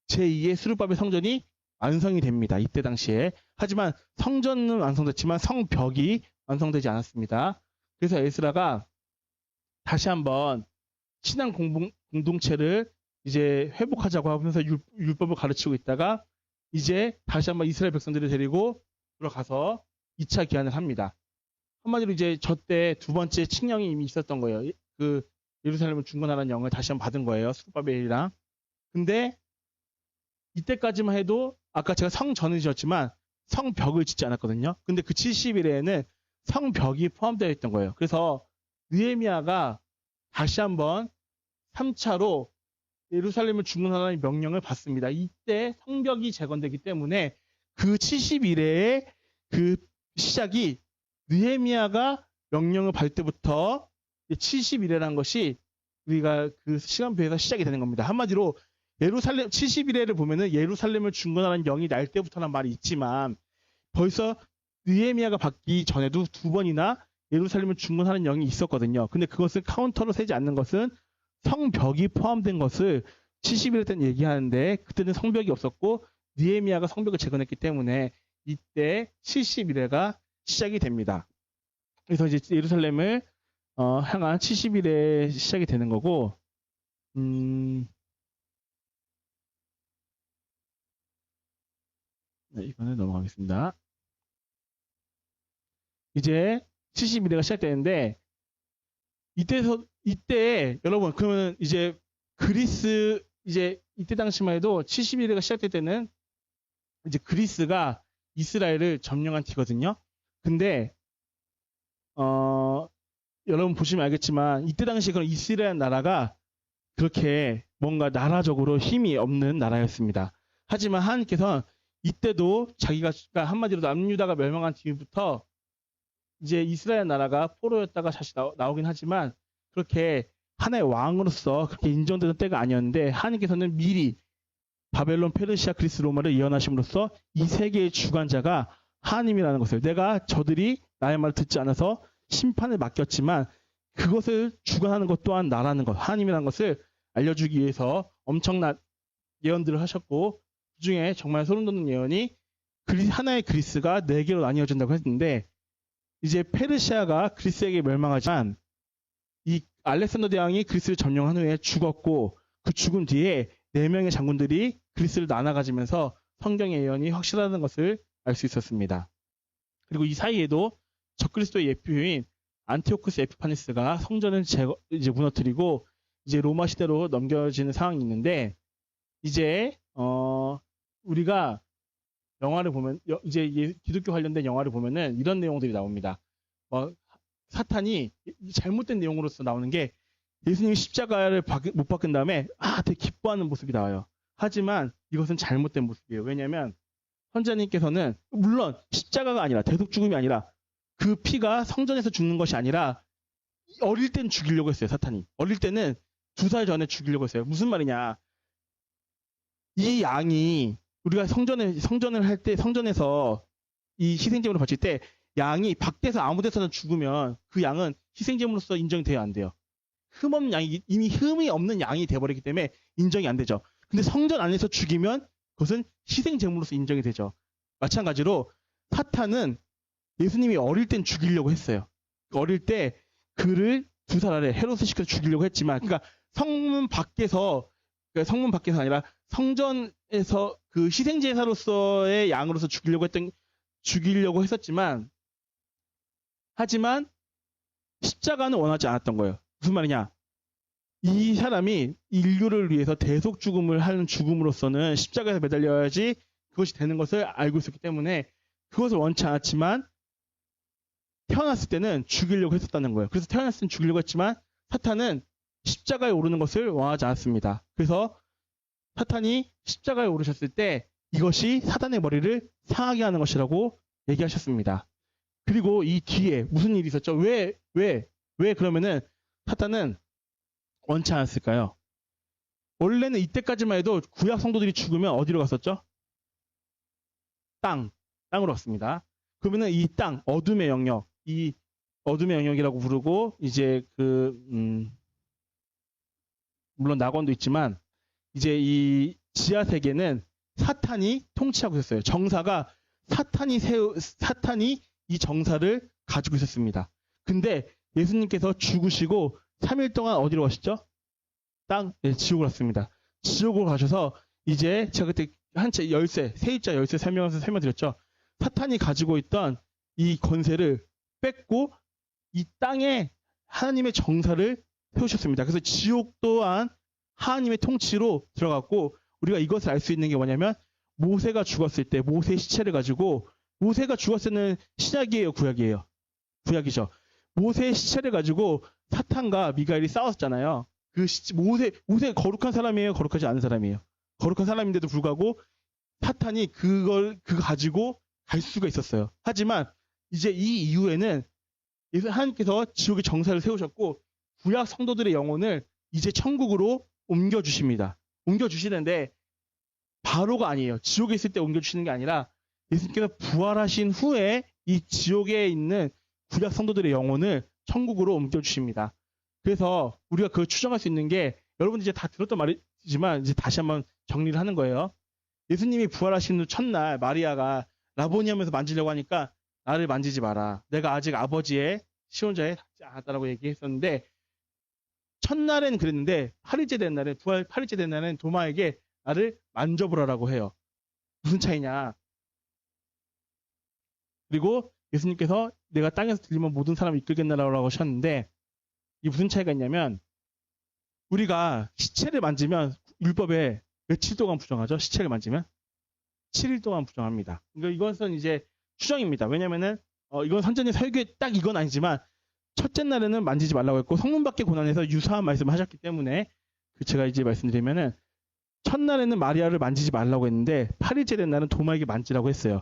제2의 스룹바벨 성전이 완성이 됩니다. 이때 당시에. 하지만 성전은 완성됐지만 성벽이 완성되지 않았습니다. 그래서 에스라가 다시 한번 신앙 공동체를 이제 회복하자고 하면서 율법을 가르치고 있다가 이제 다시 한번 이스라엘 백성들을 데리고 들어가서 2차 기한을 합니다. 한마디로 이제 저 때 두 번째 칙령이 이미 있었던 거예요. 그 예루살렘을 중건하라는 영을 다시 한번 받은 거예요. 스룹바벨이랑. 근데 이때까지만 해도 아까 제가 성전을 지었지만 성벽을 짓지 않았거든요. 근데 그 70일에는 성벽이 포함되어 있던 거예요. 그래서 느헤미야가 다시 한번 3차로 예루살렘을 중건하라는 명령을 받습니다. 이때 성벽이 재건되기 때문에 그 70일의 그 시작이 느헤미야가 명령을 받을 때부터 70일이라는 것이 우리가 그 시간표에서 시작이 되는 겁니다. 한마디로 예루살렘 70일에를 보면은 예루살렘을 중건하라는 영이 날 때부터란 말이 있지만 벌써 느헤미야가 받기 전에도 2번이나 예루살렘을 중건하는 영이 있었거든요. 근데 그것을 카운터로 세지 않는 것은 성벽이 포함된 것을 70일 때 얘기하는데 그때는 성벽이 없었고 느헤미야가 성벽을 재건했기 때문에 이때 70일회가 시작이 됩니다. 그래서 이제 예루살렘을 향한 70일에 시작이 되는 거고 네, 이거는 넘어가겠습니다. 이제 71회가 시작되는데 이때 여러분 그러면 이제 그리스 이제 이때 당시만 해도 71회가 시작될 때는 이제 그리스가 이스라엘을 점령한 티거든요. 근데 여러분 보시면 알겠지만 이때 당시 그런 이스라엘 나라가 그렇게 뭔가 나라적으로 힘이 없는 나라였습니다. 하지만 하나님께서는 이때도 자기가 한마디로 남유다가 멸망한 뒤부터 이제 이스라엘 나라가 포로였다가 다시 나오긴 하지만 그렇게 하나의 왕으로서 그렇게 인정되는 때가 아니었는데 하나님께서는 미리 바벨론, 페르시아, 그리스, 로마를 예언하심으로써 이 세계의 주관자가 하나님이라는 것을 내가 저들이 나의 말을 듣지 않아서 심판을 맡겼지만 그것을 주관하는 것 또한 나라는 것, 하나님이라는 것을 알려주기 위해서 엄청난 예언들을 하셨고 그중에 정말 소름 돋는 예언이 하나의 그리스가 4개로 나뉘어진다고 했는데 이제 페르시아가 그리스에게 멸망하지만 이 알렉산더 대왕이 그리스를 점령한 후에 죽었고 그 죽은 뒤에 4명의 장군들이 그리스를 나눠 가지면서 성경의 예언이 확실하다는 것을 알 수 있었습니다. 그리고 이 사이에도 적그리스도의 예표인 안티오쿠스 에피파네스가 성전을 이제 무너뜨리고 이제 로마 시대로 넘겨지는 상황이 있는데 이제 우리가 영화를 보면 이제 기독교 관련된 영화를 보면은 이런 내용들이 나옵니다. 사탄이 잘못된 내용으로서 나오는 게 예수님이 십자가를 못 박은 다음에 되게 기뻐하는 모습이 나와요. 하지만 이것은 잘못된 모습이에요. 왜냐하면 선자님께서는 물론 십자가가 아니라 대속 죽음이 아니라 그 피가 성전에서 죽는 것이 아니라 어릴 땐 죽이려고 했어요. 사탄이. 어릴 때는 2살 전에 죽이려고 했어요. 무슨 말이냐. 이 양이 우리가 성전을 할 때 성전에서 이 희생제물을 바칠 때 양이 밖에서 아무 데서나 죽으면 그 양은 희생제물로서 인정이 돼야 안 돼요. 흠없는 양이 이미 흠이 없는 양이 돼버리기 때문에 인정이 안 되죠. 근데 성전 안에서 죽이면 그것은 희생제물로서 인정이 되죠. 마찬가지로 사탄은 예수님이 어릴 땐 죽이려고 했어요. 어릴 때 그를 2살 아래 헤롯을 시켜서 죽이려고 했지만, 그러니까 성문 밖에서 아니라 성전에서 그 희생제사로서의 양으로서 죽이려고 했었지만, 하지만 십자가는 원하지 않았던 거예요. 무슨 말이냐? 이 사람이 인류를 위해서 대속 죽음을 하는 죽음으로서는 십자가에서 매달려야지 그것이 되는 것을 알고 있었기 때문에 그것을 원치 않았지만 태어났을 때는 죽이려고 했었다는 거예요. 그래서 태어났을 때는 죽이려고 했지만 사탄은 십자가에 오르는 것을 원하지 않았습니다. 그래서 사탄이 십자가에 오르셨을 때 이것이 사탄의 머리를 상하게 하는 것이라고 얘기하셨습니다. 그리고 이 뒤에 무슨 일이 있었죠? 왜 그러면은 사탄은 원치 않았을까요? 원래는 이때까지만 해도 구약 성도들이 죽으면 어디로 갔었죠? 땅으로 갔습니다. 그러면은 이 땅, 어둠의 영역, 이 어둠의 영역이라고 부르고 이제 물론 낙원도 있지만 이제 이 지하 세계는 사탄이 통치하고 있었어요. 정사가 사탄이 이 정사를 가지고 있었습니다. 근데 예수님께서 죽으시고 3일 동안 어디로 가셨죠? 지옥으로 갔습니다. 지옥으로 가셔서 이제 제가 그때 한채 세입자 열쇠 설명드렸죠. 사탄이 가지고 있던 이 권세를 뺏고 이 땅에 하나님의 정사를 세우셨습니다. 그래서 지옥 또한 하나님의 통치로 들어갔고, 우리가 이것을 알 수 있는 게 뭐냐면 모세가 죽었을 때 모세의 시체를 가지고, 모세가 죽었을 때는 신약이에요, 구약이에요? 구약이죠. 모세의 시체를 가지고 사탄과 미가엘이 싸웠잖아요. 모세 거룩한 사람이에요, 거룩하지 않은 사람이에요? 거룩한 사람인데도 불구하고 사탄이 그거 가지고 갈 수가 있었어요. 하지만 이제 이 이후에는 하나님께서 지옥의 정사를 세우셨고 구약 성도들의 영혼을 이제 천국으로 옮겨주십니다. 옮겨주시는데 바로가 아니에요. 지옥에 있을 때 옮겨주시는 게 아니라 예수님께서 부활하신 후에 이 지옥에 있는 구약 성도들의 영혼을 천국으로 옮겨주십니다. 그래서 우리가 그걸 추정할 수 있는 게, 여러분들 이제 다 들었던 말이지만 이제 다시 한번 정리를 하는 거예요. 예수님이 부활하신 후 첫날 마리아가 라보니 하면서 만지려고 하니까 나를 만지지 마라. 내가 아직 아버지의 시혼자에 닿지 않았다라고 얘기했었는데, 첫날엔 그랬는데 8일째 된 날에, 부활 8일째 된 날엔 도마에게 나를 만져보라라고 해요. 무슨 차이냐? 그리고 예수님께서 내가 땅에서 들리면 모든 사람을 이끌겠나라고 하셨는데, 이게 무슨 차이가 있냐면, 우리가 시체를 만지면 율법에 며칠 동안 부정하죠? 시체를 만지면 7일 동안 부정합니다. 그러니까 이것은 이제 추정입니다. 왜냐면은 이건 선전의 설교에 딱 이건 아니지만 첫째 날에는 만지지 말라고 했고 성문 밖의 고난에서 유사한 말씀을 하셨기 때문에, 제가 이제 말씀드리면은 첫날에는 마리아를 만지지 말라고 했는데 8일째 된 날은 도마에게 만지라고 했어요.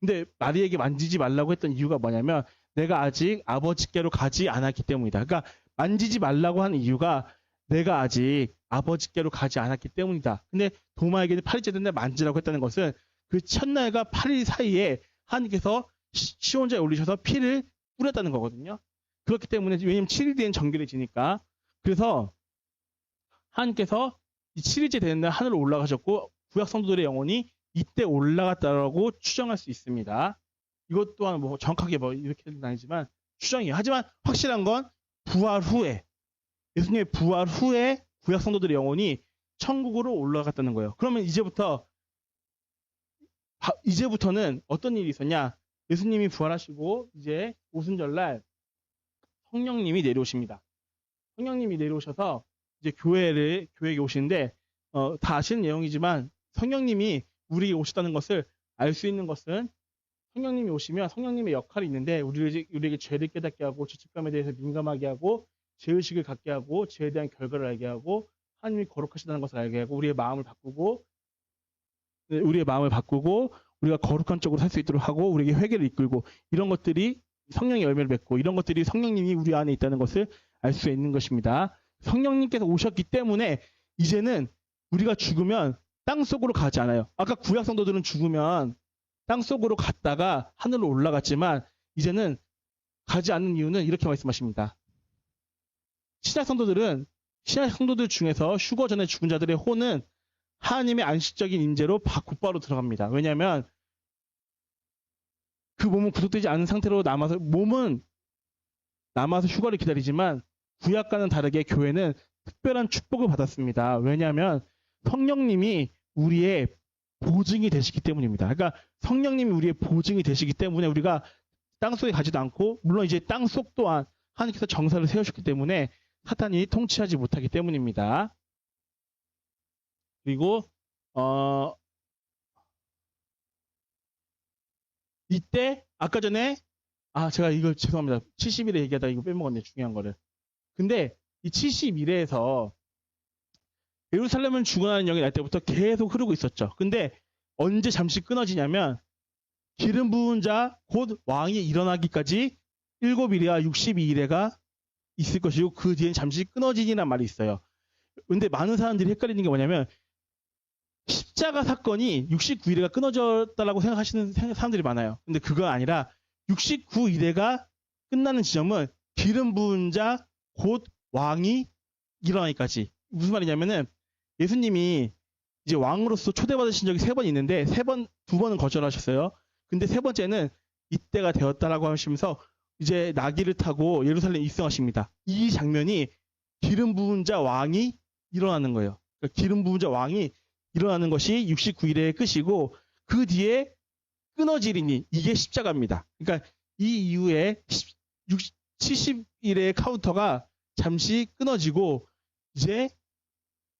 근데 마리아에게 만지지 말라고 했던 이유가 뭐냐면 내가 아직 아버지께로 가지 않았기 때문이다. 그러니까 만지지 말라고 하는 이유가 내가 아직 아버지께로 가지 않았기 때문이다. 근데 도마에게는 8일째 된 날 만지라고 했다는 것은 그 첫날과 8일 사이에 하나님께서 시온자에 올리셔서 피를 뿌렸다는 거거든요. 그렇기 때문에, 왜냐면 7일 뒤엔 정결해지니까. 그래서 하나님께서 이 7일째 되는 날 하늘로 올라가셨고 구약 성도들의 영혼이 이때 올라갔다라고 추정할 수 있습니다. 이것 또한 뭐 정확하게 이렇게는 아니지만 추정이에요. 하지만 확실한 건 부활 후에, 예수님의 부활 후에 구약 성도들의 영혼이 천국으로 올라갔다는 거예요. 그러면 이제부터는 어떤 일이 있었냐? 예수님이 부활하시고 이제 오순절날 성령님이 내려오십니다. 성령님이 내려오셔서 이제 교회에 오시는데, 다 아시는 내용이지만 성령님이 우리에게 오셨다는 것을 알 수 있는 것은 성령님이 오시면 성령님의 역할이 있는데 우리에게 죄를 깨닫게 하고 죄책감에 대해서 민감하게 하고 죄의식을 갖게 하고 죄에 대한 결과를 알게 하고 하나님이 거룩하시다는 것을 알게 하고 우리의 마음을 바꾸고 우리가 거룩한 쪽으로 살 수 있도록 하고 우리에게 회개를 이끌고 이런 것들이 성령의 열매를 맺고 이런 것들이 성령님이 우리 안에 있다는 것을 알 수 있는 것입니다. 성령님께서 오셨기 때문에 이제는 우리가 죽으면 땅 속으로 가지 않아요. 아까 구약 성도들은 죽으면 땅 속으로 갔다가 하늘로 올라갔지만 이제는 가지 않는 이유는 이렇게 말씀하십니다. 신약 성도들 중에서 휴거 전에 죽은 자들의 혼은 하나님의 안식적인 임재로 곧바로 들어갑니다. 왜냐하면 그 몸은 구속되지 않은 상태로 몸은 남아서 휴거를 기다리지만 구약과는 다르게 교회는 특별한 축복을 받았습니다. 왜냐하면 성령님이 우리의 보증이 되시기 때문입니다. 그러니까 성령님이 우리의 보증이 되시기 때문에 우리가 땅속에 가지도 않고 물론 이제 땅속 또한 하나님께서 정사를 세우셨기 때문에 사탄이 통치하지 못하기 때문입니다. 그리고 이때 아까 전에 제가 이걸 죄송합니다. 70일에 얘기하다 이거 빼먹었네. 중요한 거를. 근데 이 71회에서 예루살렘은 죽어나는 영이 날 때부터 계속 흐르고 있었죠. 근데 언제 잠시 끊어지냐면 기름 부은 자 곧 왕이 일어나기까지 7일이와 62일에가 있을 것이고 그 뒤엔 잠시 끊어지니란 말이 있어요. 근데 많은 사람들이 헷갈리는 게 뭐냐면 십자가 사건이 69일에가 끊어졌다라고 생각하시는 사람들이 많아요. 근데 그건 아니라 69일에가 끝나는 지점은 기름 부은 자 곧 왕이 일어나기까지. 무슨 말이냐면은 예수님이 이제 왕으로서 초대받으신 적이 3번 있는데 2번은 거절하셨어요. 근데 3번째는 이때가 되었다라고 하시면서 이제 나귀를 타고 예루살렘에 입성하십니다. 이 장면이 기름 부은 자 왕이 일어나는 거예요. 그러니까 기름 부은 자 왕이 일어나는 것이 69일의 끝이고 그 뒤에 끊어지리니 이게 십자가입니다. 그러니까 이 이후에 70일의 카운터가 잠시 끊어지고 이제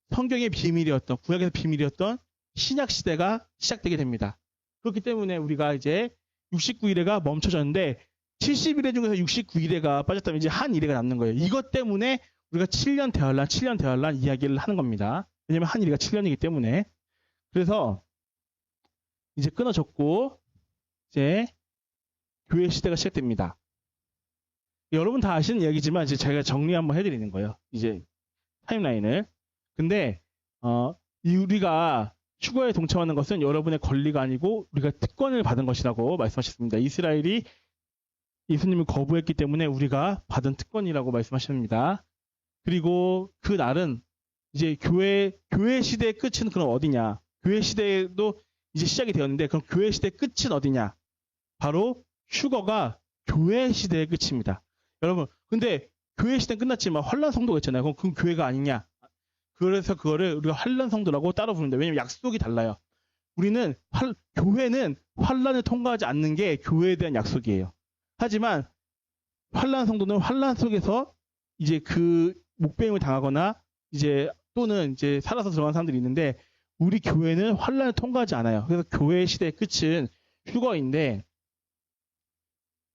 성경의 비밀이었던 구약에서 비밀이었던 신약 시대가 시작되게 됩니다. 그렇기 때문에 우리가 이제 69일회가 멈춰졌는데 70일회 중에서 69일회가 빠졌다면 이제 한 일회가 남는 거예요. 이것 때문에 우리가 7년 대환란 이야기를 하는 겁니다. 왜냐하면 한 일회가 7년이기 때문에. 그래서 이제 끊어졌고 이제 교회 시대가 시작됩니다. 여러분 다 아시는 이야기지만 이제 제가 정리 한번 해드리는 거예요. 이제 타임라인을. 근데 우리가 휴거에 동참하는 것은 여러분의 권리가 아니고 우리가 특권을 받은 것이라고 말씀하셨습니다. 이스라엘이 예수님을 거부했기 때문에 우리가 받은 특권이라고 말씀하셨습니다. 그리고 그 날은 이제 교회 시대의 끝은 그럼 어디냐? 교회 시대도 이제 시작이 되었는데 그럼 교회 시대의 끝은 어디냐? 바로 휴거가 교회 시대의 끝입니다. 여러분, 근데 교회 시대는 끝났지만 환란 성도가 있잖아요. 그럼 그건 교회가 아니냐? 그래서 그거를 우리가 환란 성도라고 따로 부릅니다. 왜냐면 약속이 달라요. 교회는 환란을 통과하지 않는 게 교회에 대한 약속이에요. 하지만 환란 성도는 환란 속에서 이제 그 목배임을 당하거나 이제 또는 이제 살아서 들어간 사람들이 있는데 우리 교회는 환란을 통과하지 않아요. 그래서 교회 시대의 끝은 휴거인데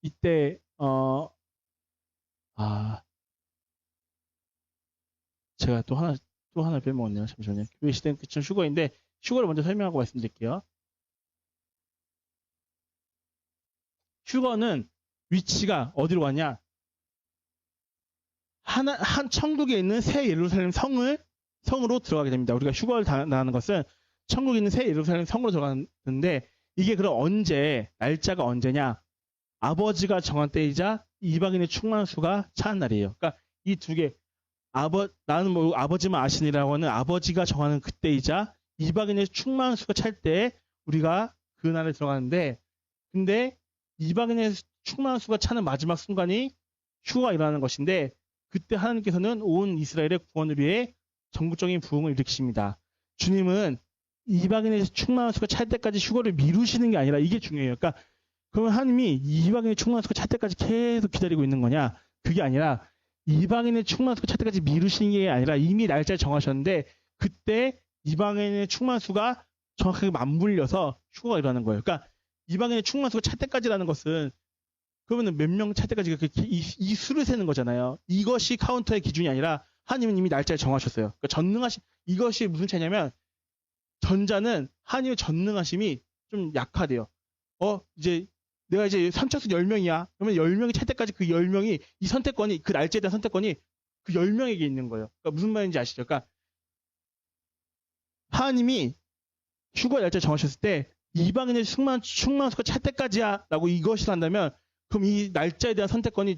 이때 제가 또 하나 빼먹었네요. 잠시만요. 교회 시대는 끝은 휴거인데 휴거를 먼저 설명하고 말씀드릴게요. 휴거는 위치가 어디로 가냐? 한 천국에 있는 새 예루살렘 성으로 들어가게 됩니다. 우리가 휴거를 당하는 것은 천국에 있는 새 예루살렘 성으로 들어가는데 이게 그럼 날짜가 언제냐? 아버지가 정한 때이자 이방인의 충만한 수가 차는 날이에요. 그러니까 이 두 개, 나는 뭐 아버지만 아시니라고 하는 아버지가 정하는 그때이자 이방인의 충만한 수가 찰 때 우리가 그 날에 들어가는데 근데 이방인의 충만한 수가 차는 마지막 순간이 휴거가 일어나는 것인데 그때 하나님께서는 온 이스라엘의 구원을 위해 전국적인 부흥을 일으키십니다. 주님은 이방인의 충만한 수가 찰 때까지 휴거를 미루시는 게 아니라 이게 중요해요. 그러니까 그러면 하나님이 이방인의 충만한 수가 찰 때까지 계속 기다리고 있는 거냐? 그게 아니라 이방인의 충만한 수가 찰 때까지 미루시는 게 아니라 이미 날짜를 정하셨는데 그때 이방인의 충만한 수가 정확하게 맞물려서 휴거가 일어나는 거예요. 그러니까 이방인의 충만수가 찰 때까지라는 것은 그러면은 몇 명 찰 때까지 이 수를 세는 거잖아요. 이것이 카운터의 기준이 아니라 하나님은 이미 날짜를 정하셨어요. 그러니까 전능하신 이것이 무슨 차이냐면 전자는 하나님의 전능하심이 좀 약하대요. 이제 내가 이제 선착순 10명이야. 그러면 10명이 찰 때까지 그 10명이 이 선택권이 그 날짜에 대한 선택권이 그 10명에게 있는 거예요. 그러니까 무슨 말인지 아시죠? 그러니까 하나님이 휴가 날짜 정하셨을 때 이방인의 충만수가 찰 때까지야 라고 이것을 한다면 그럼 이 날짜에 대한 선택권이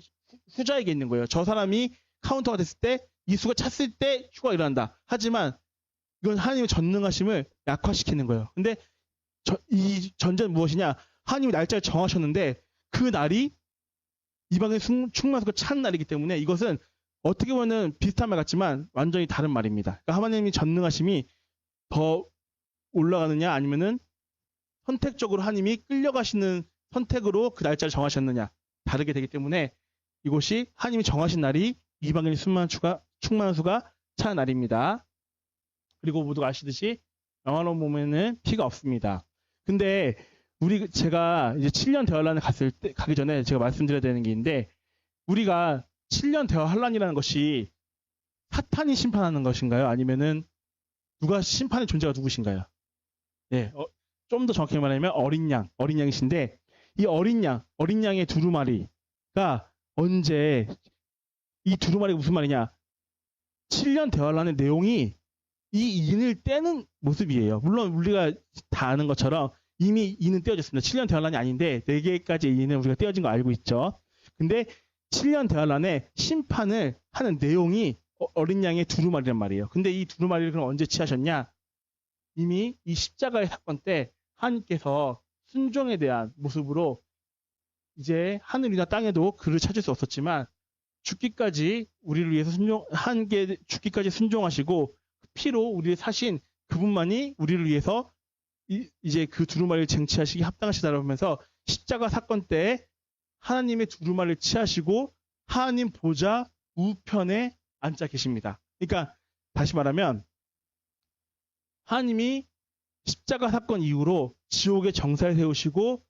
후자에게 있는 거예요. 저 사람이 카운터가 됐을 때 이 수가 찼을 때 휴가가 일어난다. 하지만 이건 하나님의 전능하심을 약화시키는 거예요. 근데 이 전제는 무엇이냐? 하나님이 날짜를 정하셨는데 그 날이 이방의 충만수가 찬 날이기 때문에 이것은 어떻게 보면 비슷한 말 같지만 완전히 다른 말입니다. 그러니까 하나님이 전능하심이 더 올라가느냐 아니면은 선택적으로 하나님이 끌려가시는 선택으로 그 날짜를 정하셨느냐 다르게 되기 때문에 이곳이 하나님이 정하신 날이 이방인의 충만수가 찬 날입니다. 그리고 모두가 아시듯이 영화로 보면은 피가 없습니다. 근데 제가 이제 7년 대환란을 가기 전에 제가 말씀드려야 되는 게 있는데 우리가 7년 대환란이라는 것이 사탄이 심판하는 것인가요? 아니면은 누가 심판의 존재가 누구신가요? 네, 좀 더 정확히 말하면 어린 양이신데 이 어린 양의 두루마리가 언제 이 두루마리가 무슨 말이냐? 7년 대환란의 내용이 이 인을 떼는 모습이에요. 물론 우리가 다 아는 것처럼 이미 인은 떼어졌습니다. 7년 대환란이 아닌데 4개까지의 인은 우리가 떼어진 거 알고 있죠. 근데 7년 대환란의 심판을 하는 내용이 어린 양의 두루마리란 말이에요. 근데 이 두루마리를 그럼 언제 취하셨냐? 이미 이 십자가의 사건 때 하나님께서 순종에 대한 모습으로 이제 하늘이나 땅에도 그를 찾을 수 없었지만 죽기까지 우리를 위해서 죽기까지 순종하시고 피로 우리를 사신 그분만이 우리를 위해서 이제 그 두루마리를 쟁취하시기 합당하시다라고 하면서 십자가 사건 때 하나님의 두루마리를 취하시고 하나님 보좌 우편에 앉아 계십니다. 그러니까 다시 말하면 하나님이 십자가 사건 이후로 지옥의 정사에 세우시고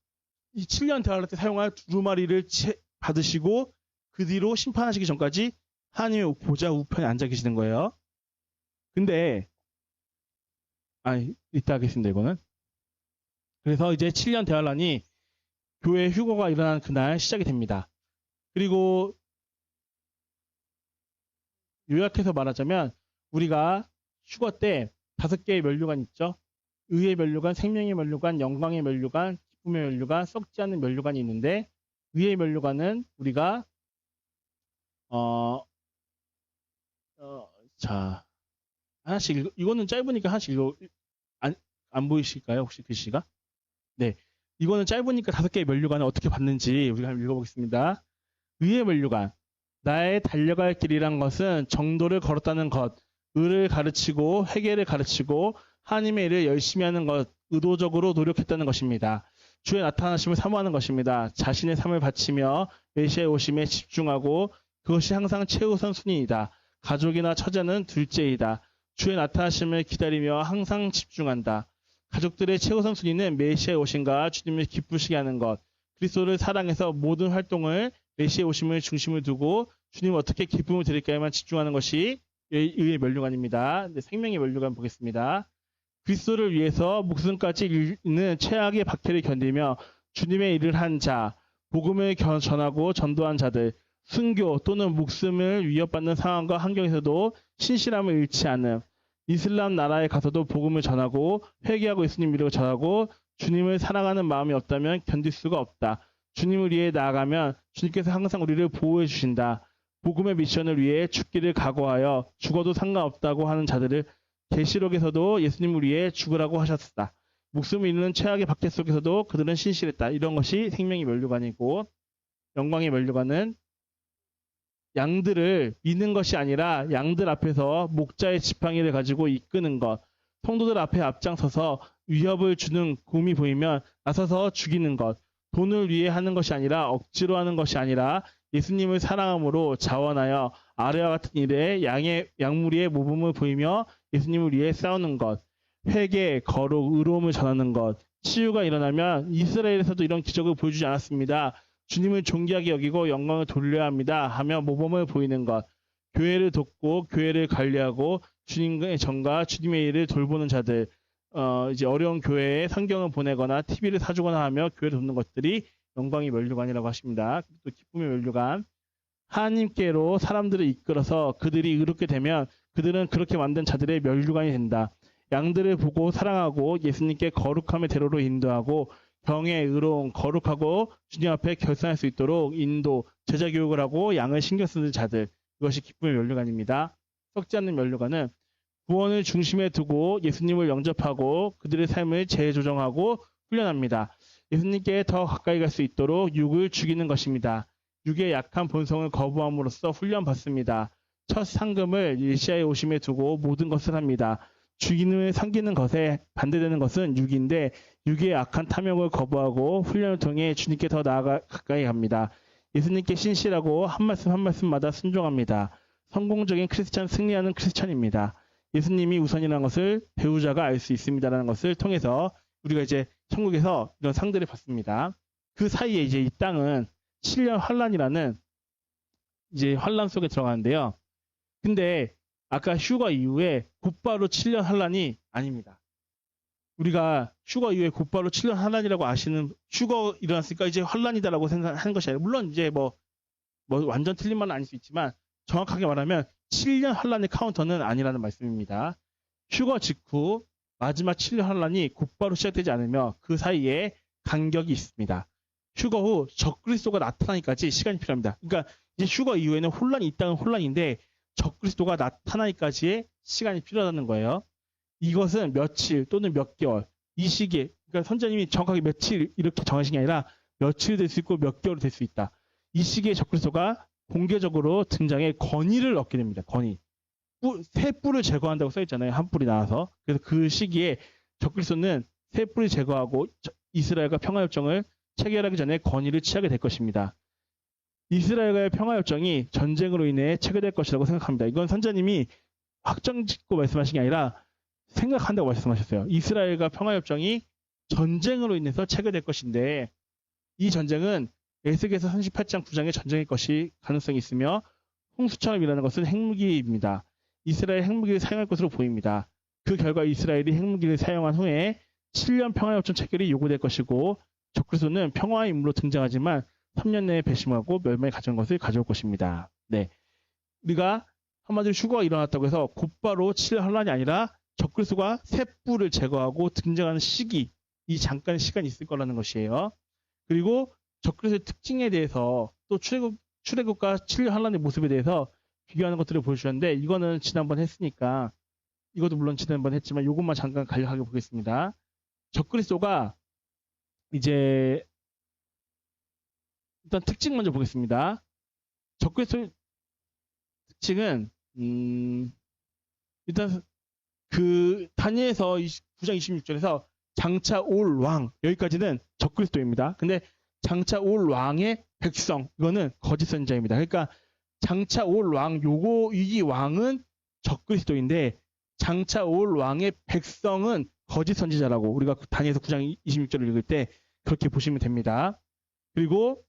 이 7년 대환란 때 사용할 두루마리를 받으시고 그 뒤로 심판하시기 전까지 하나님의 보좌 우편에 앉아 계시는 거예요. 근데 이따 하겠습니다. 이거는. 그래서 이제 7년 대환란이 교회 휴거가 일어난 그날 시작이 됩니다. 그리고 요약해서 말하자면 우리가 휴거 때 5개의 면류관 있죠. 의의 면류관, 생명의 면류관, 영광의 면류관, 기쁨의 면류관, 썩지 않는 면류관이 있는데 의의 면류관은 우리가 자 하나씩 이거는 짧으니까 하나씩 안 보이실까요? 혹시 글씨가? 네. 이거는 짧으니까 5개의 면류관을 어떻게 봤는지 우리가 한번 읽어보겠습니다. 의의 면류관. 나의 달려갈 길이란 것은 정도를 걸었다는 것, 의를 가르치고 회개를 가르치고 하나님의 일을 열심히 하는 것, 의도적으로 노력했다는 것입니다. 주의 나타나심을 사모하는 것입니다. 자신의 삶을 바치며 메시아의 오심에 집중하고 그것이 항상 최우선 순위이다. 가족이나 처자는 둘째이다. 주의 나타나심을 기다리며 항상 집중한다. 가족들의 최우선 순위는 메시아의 오심과 주님을 기쁘시게 하는 것, 그리스도를 사랑해서 모든 활동을 메시아의 오심을 중심을 두고 주님 어떻게 기쁨을 드릴까에만 집중하는 것이 의의 면류관입니다. 생명의 면류관 보겠습니다. 그리스도를 위해서 목숨까지 잃는 최악의 박해를 견디며 주님의 일을 한 자, 복음을 전하고 전도한 자들, 순교 또는 목숨을 위협받는 상황과 환경에서도 신실함을 잃지 않음, 이슬람 나라에 가서도 복음을 전하고 회개하고 예수님 이름을 전하고 주님을 사랑하는 마음이 없다면 견딜 수가 없다. 주님을 위해 나아가면 주님께서 항상 우리를 보호해 주신다. 복음의 미션을 위해 죽기를 각오하여 죽어도 상관없다고 하는 자들을 계시록에서도 예수님을 위해 죽으라고 하셨다. 목숨을 잃는 최악의 박해 속에서도 그들은 신실했다. 이런 것이 생명의 면류관이고 영광의 면류관은 양들을 믿는 것이 아니라 양들 앞에서 목자의 지팡이를 가지고 이끄는 것, 성도들 앞에 앞장서서 위협을 주는 곰이 보이면 나서서 죽이는 것, 돈을 위해 하는 것이 아니라 억지로 하는 것이 아니라 예수님을 사랑함으로 자원하여 아래와 같은 일에 양무리의 모범을 보이며 예수님을 위해 싸우는 것, 회개, 거룩, 의로움을 전하는 것, 치유가 일어나면 이스라엘에서도 이런 기적을 보여주지 않았습니다. 주님을 존귀하게 여기고 영광을 돌려야 합니다. 하며 모범을 보이는 것. 교회를 돕고 교회를 관리하고 주님의 정과 주님의 일을 돌보는 자들. 이제 어려운 교회에 성경을 보내거나 TV를 사주거나 하며 교회를 돕는 것들이 영광의 면류관이라고 하십니다. 또 기쁨의 면류관. 하나님께로 사람들을 이끌어서 그들이 의롭게 되면 그들은 그렇게 만든 자들의 면류관이 된다. 양들을 보고 사랑하고 예수님께 거룩함의 대로로 인도하고 병에 의로운 거룩하고 주님 앞에 결산할 수 있도록 인도, 제자 교육을 하고 양을 신경 쓰는 자들. 이것이 기쁨의 면류관입니다. 썩지 않는 면류관은 구원을 중심에 두고 예수님을 영접하고 그들의 삶을 재조정하고 훈련합니다. 예수님께 더 가까이 갈 수 있도록 육을 죽이는 것입니다. 육의 약한 본성을 거부함으로써 훈련받습니다. 첫 상금을 메시아의 오심에 두고 모든 것을 합니다. 주님을 섬기는 것에 반대되는 것은 육인데 육의 약한 탐욕을 거부하고 훈련을 통해 주님께 더 나아가 가까이 갑니다. 예수님께 신실하고 한 말씀 한 말씀마다 순종합니다. 성공적인 크리스찬, 승리하는 크리스찬입니다. 예수님이 우선이라는 것을 배우자가 알 수 있습니다라는 것을 통해서 우리가 이제 천국에서 이런 상들을 받습니다. 그 사이에 이제 이 땅은 7년 환란이라는 이제 환란 속에 들어가는데요. 근데 아까 휴거 이후에 곧바로 7년 환란이 아닙니다. 우리가 휴거 이후에 곧바로 7년 환란이라고 아시는 휴거 일어났으니까 이제 환란이다라고 생각하는 것이 아니라 물론 이제 뭐 완전 틀린 말은 아닐 수 있지만 정확하게 말하면 7년 환란의 카운터는 아니라는 말씀입니다. 휴거 직후 마지막 7년 환란이 곧바로 시작되지 않으며 그 사이에 간격이 있습니다. 휴거 후 적그리스도가 나타나기까지 시간이 필요합니다. 그러니까 이제 휴거 이후에는 혼란이 있다는 혼란인데 적그리스도가 나타나기까지의 시간이 필요하다는 거예요. 이것은 며칠 또는 몇 개월 이 시기에 그러니까 선자님이 정확하게 며칠 이렇게 정하신 게 아니라 며칠 될 수 있고 몇 개월이 될 수 있다. 이 시기에 적그리스도가 공개적으로 등장해 권위를 얻게 됩니다. 권위. 새 뿔을 제거한다고 써있잖아요. 한 뿔이 나와서. 그래서 그 시기에 적그리스도는 새 뿔을 제거하고 이스라엘과 평화협정을 체결하기 전에 권위를 취하게 될 것입니다. 이스라엘과의 평화협정이 전쟁으로 인해 체결될 것이라고 생각합니다. 이건 선자님이 확정짓고 말씀하신 게 아니라 생각한다고 말씀하셨어요. 이스라엘과 평화협정이 전쟁으로 인해서 체결될 것인데 이 전쟁은 에스겔서 38장 9장의 전쟁일 것이 가능성이 있으며 홍수처럼 일어나는 것은 핵무기입니다. 이스라엘 핵무기를 사용할 것으로 보입니다. 그 결과 이스라엘이 핵무기를 사용한 후에 7년 평화협정 체결이 요구될 것이고 적그리스도는 평화의 인물로 등장하지만 3년 내에 배심하고 멸망에 가져온 것을 가져올 것입니다. 네, 우리가 한마디로 휴거가 일어났다고 해서 곧바로 7년 환란이 아니라 적그리스도가 새 뿔을 제거하고 등장하는 시기, 이 잠깐의 시간이 있을 거라는 것이에요. 그리고 적그리스도의 특징에 대해서 또 출애굽과 7년 환란의 모습에 대해서 비교하는 것들을 보여주셨는데 이거는 지난번 했으니까 이것도 물론 지난번 했지만 이것만 잠깐 간략하게 보겠습니다. 적그리스도가 이제 일단 특징 먼저 보겠습니다. 적그리스도의 특징은 일단 그 다니엘서 9장 26절에서 장차 올 왕 여기까지는 적그리스도입니다. 근데 장차 올 왕의 백성 이거는 거짓 선지자입니다. 그러니까 장차 올 왕 이 왕은 적그리스도인데 장차 올 왕의 백성은 거짓 선지자라고 우리가 다니엘서 9장 26절을 읽을 때 그렇게 보시면 됩니다. 그리고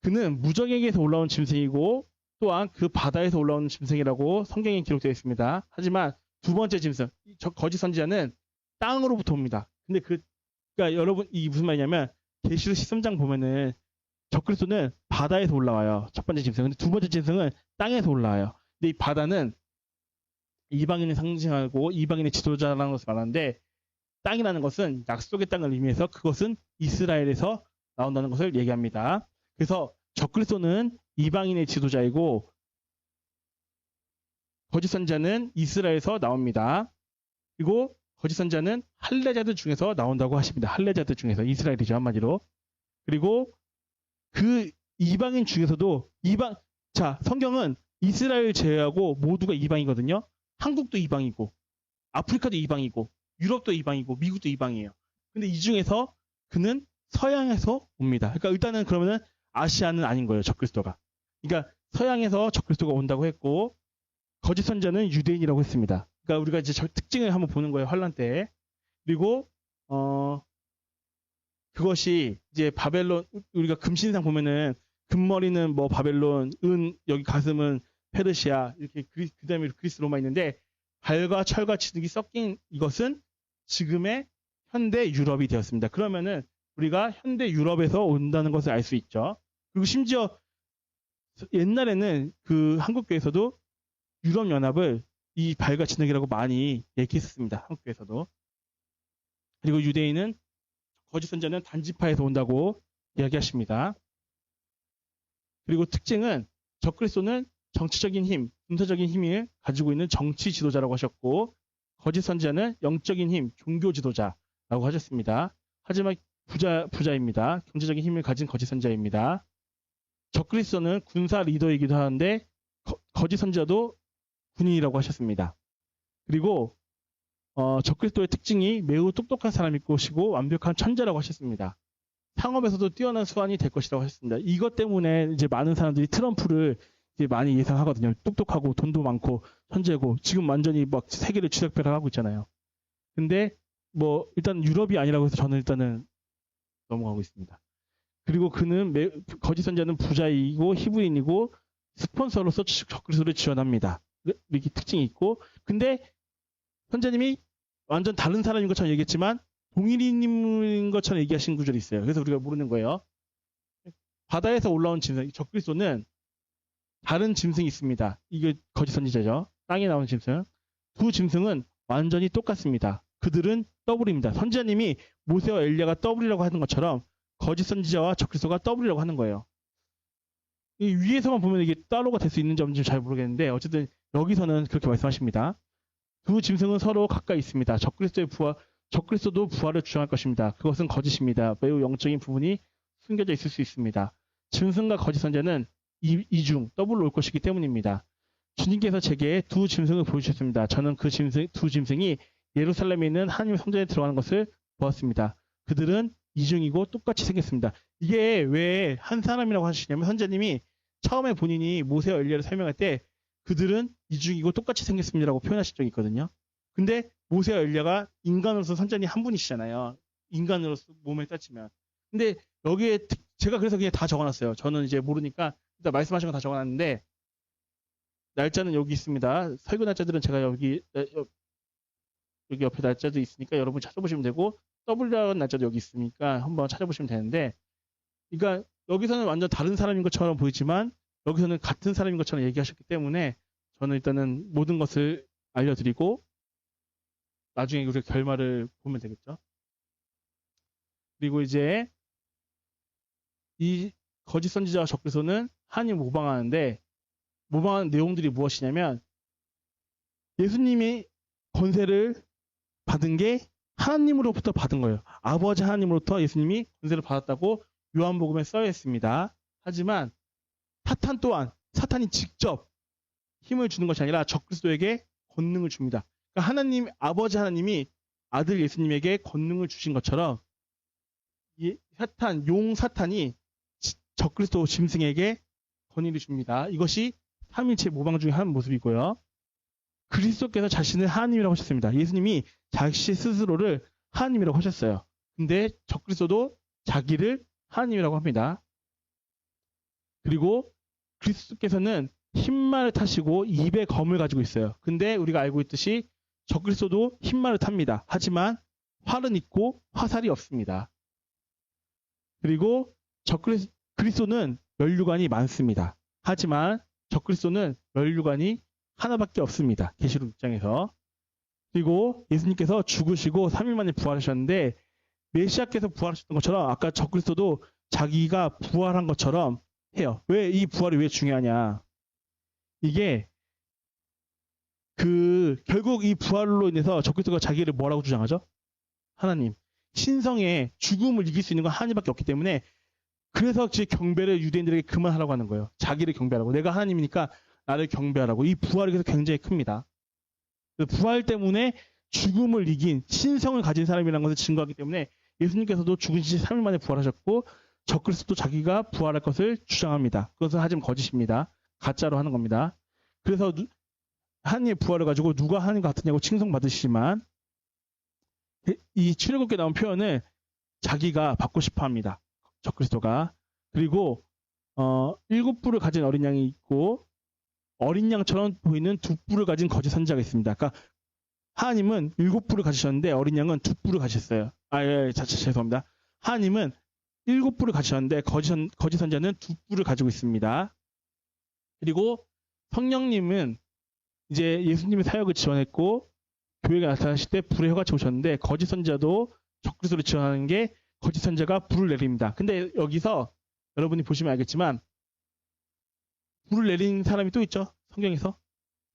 그는 무정에게서 올라온 짐승이고 또한 그 바다에서 올라오는 짐승이라고 성경에 기록되어 있습니다. 하지만 두 번째 짐승, 거짓 선지자는 땅으로부터 옵니다. 근데 그러니까 여러분 이 무슨 말이냐면 계시록 13장 보면은 적그리스도는 바다에서 올라와요. 첫 번째 짐승. 근데 두 번째 짐승은 땅에서 올라와요. 근데 이 바다는 이방인을 상징하고 이방인의 지도자라는 것을 말하는데 땅이라는 것은 약속의 땅을 의미해서 그것은 이스라엘에서 나온다는 것을 얘기합니다. 그래서 적그리스도는 이방인의 지도자이고 거짓 선지자는 이스라엘에서 나옵니다. 그리고 거짓 선지자는 할례자들 중에서 나온다고 하십니다. 할례자들 중에서 이스라엘이죠 한마디로. 그리고 그 이방인 중에서도 자 성경은 이스라엘 제외하고 모두가 이방이거든요. 한국도 이방이고 아프리카도 이방이고 유럽도 이방이고 미국도 이방이에요. 근데 이 중에서 그는 서양에서 옵니다. 그러니까 일단은 그러면은 아시아는 아닌 거예요. 적그리스도가. 그러니까 서양에서 적그리스도가 온다고 했고 거짓 선지자는 유대인이라고 했습니다. 그러니까 우리가 이제 특징을 한번 보는 거예요. 환란 때. 그리고 그것이 이제 바벨론, 우리가 금신상 보면은 금머리는 뭐 바벨론, 여기 가슴은 페르시아, 이렇게 그 다음에 그리스 로마 있는데 발과 철과 진흙이 섞인 이것은 지금의 현대 유럽이 되었습니다. 그러면은 우리가 현대 유럽에서 온다는 것을 알 수 있죠. 그리고 심지어 옛날에는 그 한국교회에서도 유럽연합을 이 발과 진흙이라고 많이 얘기했었습니다. 한국교회에서도. 그리고 유대인은 거짓 선자는 단지파에서 온다고 이야기하십니다. 그리고 특징은 적그리스도는 정치적인 힘, 군사적인 힘을 가지고 있는 정치 지도자라고 하셨고 거짓 선자는 영적인 힘, 종교 지도자라고 하셨습니다. 하지만 부자입니다. 경제적인 힘을 가진 거짓 선자입니다. 적그리스도는 군사 리더이기도 하는데 거짓 선자도 군인이라고 하셨습니다. 그리고 적그리스도의 특징이 매우 똑똑한 사람일 것이고 완벽한 천재라고 하셨습니다. 상업에서도 뛰어난 수완이 될 것이라고 하셨습니다. 이것 때문에 이제 많은 사람들이 트럼프를 이제 많이 예상하거든요. 똑똑하고 돈도 많고 천재고 지금 완전히 막 세계를 쥐락펴락하고 있잖아요. 근데 뭐 일단 유럽이 아니라고 해서 저는 일단은 넘어가고 있습니다. 그리고 그는 거짓 선자는 부자이고 히브리인이고 스폰서로서 적그리스도를 지원합니다. 이렇게 특징이 있고 근데 선자님이 완전 다른 사람인 것처럼 얘기했지만 동일인인 것처럼 얘기하신 구절이 있어요. 그래서 우리가 모르는 거예요. 바다에서 올라온 짐승, 적그리스도는 다른 짐승이 있습니다. 이게 거짓 선지자죠. 땅에 나오는 짐승. 두 짐승은 완전히 똑같습니다. 그들은 더블입니다. 선지자님이 모세와 엘리야가 더블이라고 하는 것처럼 거짓 선지자와 적그리스도가 더블이라고 하는 거예요. 이 위에서만 보면 이게 따로가 될 수 있는지 없는지 잘 모르겠는데 어쨌든 여기서는 그렇게 말씀하십니다. 두 짐승은 서로 가까이 있습니다. 적그리스도도 부활을 주장할 것입니다. 그것은 거짓입니다. 매우 영적인 부분이 숨겨져 있을 수 있습니다. 짐승과 거짓 선자는 이중, 더블로 올 것이기 때문입니다. 주님께서 제게 두 짐승을 보여주셨습니다. 저는 그 두 짐승이 예루살렘에 있는 하나님의 성전에 들어가는 것을 보았습니다. 그들은 이중이고 똑같이 생겼습니다. 이게 왜 한 사람이라고 하시냐면 선자님이 처음에 본인이 모세와 엘리야를 설명할 때 그들은 이중이고 똑같이 생겼습니다라고 표현하신 적이 있거든요. 근데 모세와 엘리야가 인간으로서 선자님 한 분이시잖아요. 인간으로서 몸을 따지면. 근데 여기에 제가 그래서 그냥 다 적어놨어요. 저는 이제 모르니까 일단 말씀하신 거 다 적어놨는데 날짜는 여기 있습니다. 설교 날짜들은 제가 여기 옆에 날짜도 있으니까 여러분 찾아보시면 되고 W라는 날짜도 여기 있으니까 한번 찾아보시면 되는데 그러니까 여기서는 완전 다른 사람인 것처럼 보이지만 여기서는 같은 사람인 것처럼 얘기하셨기 때문에 저는 일단은 모든 것을 알려드리고 나중에 우리가 결말을 보면 되겠죠. 그리고 이제 이 거짓 선지자와 적그리스도는 하나님 모방하는데 모방하는 내용들이 무엇이냐면 예수님이 권세를 받은 게 하나님으로부터 받은 거예요. 아버지 하나님으로부터 예수님이 권세를 받았다고 요한복음에 써 있습니다. 하지만 사탄 또한 사탄이 직접 힘을 주는 것이 아니라 적그리스도에게 권능을 줍니다. 그러니까 하나님, 아버지 하나님이 아들 예수님에게 권능을 주신 것처럼 사탄이 적그리스도 짐승에게 권위를 줍니다. 이것이 삼일체 모방 중에 한 모습이고요. 그리스도께서 자신을 하나님이라고 하셨습니다. 예수님이 자신 스스로를 하나님이라고 하셨어요. 근데 적그리스도도 자기를 하나님이라고 합니다. 그리고 그리스도께서는 흰말을 타시고 입에 검을 가지고 있어요. 근데 우리가 알고 있듯이 적그리스도도 흰말을 탑니다. 하지만 활은 있고 화살이 없습니다. 그리고 그리스도는 면류관이 많습니다. 하지만 적그리스도는 면류관이 하나밖에 없습니다. 계시록 6장에서. 그리고 예수님께서 죽으시고 3일 만에 부활하셨는데 메시아께서 부활하셨던 것처럼 아까 적그리스도도 자기가 부활한 것처럼 해요. 왜 이 부활이 왜 중요하냐? 이게 결국 이 부활로 인해서 적그리스도가 자기를 뭐라고 주장하죠? 하나님. 신성의 죽음을 이길 수 있는 건 하나님밖에 없기 때문에 그래서 제 경배를 유대인들에게 그만하라고 하는 거예요. 자기를 경배하라고. 내가 하나님이니까 나를 경배하라고. 이 부활이 그래서 굉장히 큽니다. 부활 때문에 죽음을 이긴 신성을 가진 사람이라는 것을 증거하기 때문에 예수님께서도 죽은 지 3일 만에 부활하셨고 적그리스도도 자기가 부활할 것을 주장합니다. 그것은 하지만 거짓입니다. 가짜로 하는 겁니다. 그래서 하나님의 부활을 가지고 누가 하나님과 같으냐고 칭송받으시지만 이 출애굽기에 나온 표현을 자기가 받고 싶어 합니다. 적그리스도가. 그리고 7뿔을 가진 어린 양이 있고 어린 양처럼 보이는 2뿔을 가진 거짓 선지자가 있습니다. 그러니까 하나님은 7뿔을 가지셨는데 어린 양은 2뿔을 가지셨어요. 죄송합니다. 하나님은 7뿔을 가지셨는데 거짓 선지자는 2뿔을 가지고 있습니다. 그리고 성령님은 이제 예수님의 사역을 지원했고 교회가 나타나실 때 불의 혀같이 오셨는데 거짓 선지자도 적그리스도를 지원하는 게 거짓 선지자가 불을 내립니다. 근데 여기서 여러분이 보시면 알겠지만 불을 내린 사람이 또 있죠. 성경에서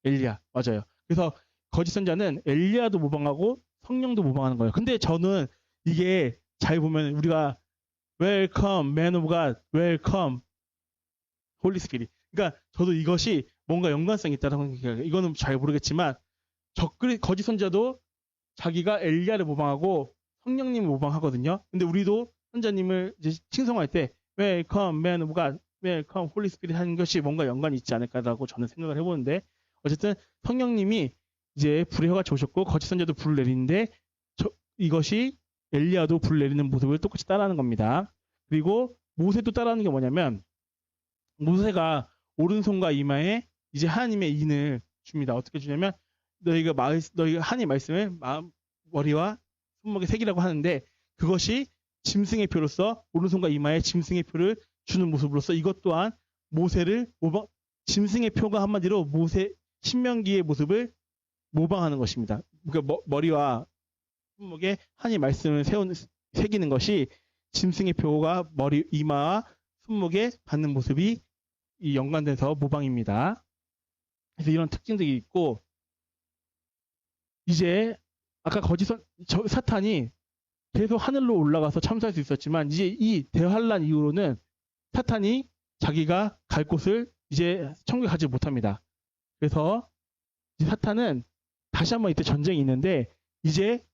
엘리야. 맞아요. 그래서 거짓 선지자는 엘리야도 모방하고 성령도 모방하는 거예요. 근데 저는 이게 잘 보면 우리가 Welcome, man of God, Welcome, Holy Spirit. 그러니까 저도 이것이 뭔가 연관성이 있다고 생각해요. 이거는 잘 모르겠지만 거짓 선지자도 자기가 엘리야를 모방하고 성령님을 모방하거든요. 근데 우리도 선자님을 이제 칭송할 때 Welcome, man of God, Welcome, Holy Spirit 하는 것이 뭔가 연관이 있지 않을까라고 저는 생각을 해보는데 어쨌든 성령님이 이제 불의 혀같이 오셨고 거짓 선지자도 불을 내리는데 이것이 엘리야도 불을 내리는 모습을 똑같이 따라하는 겁니다. 그리고 모세도 따라하는 게 뭐냐면 모세가 오른손과 이마에 이제 하나님의 인을 줍니다. 어떻게 주냐면 너희가 하나님의 말씀을 머리와 손목에 새기라고 하는데 그것이 짐승의 표로서 오른손과 이마에 짐승의 표를 주는 모습으로서 이것 또한 모세를 짐승의 표가 한마디로 모세 신명기의 모습을 모방하는 것입니다. 그러니까 머리와 손목에 하나님의 말씀을 새기는 것이 짐승의 표가 머리, 이마와 손목에 받는 모습이 이 연관돼서 모방입니다. 그래서 이런 특징들이 있고 이제 아까 사탄이 계속 하늘로 올라가서 참수할 수 있었지만 이제 이 대환란 이후로는 사탄이 자기가 갈 곳을 이제 천국에 가지 못합니다. 그래서 사탄은 다시 한번 이때 전쟁이 있는데 이제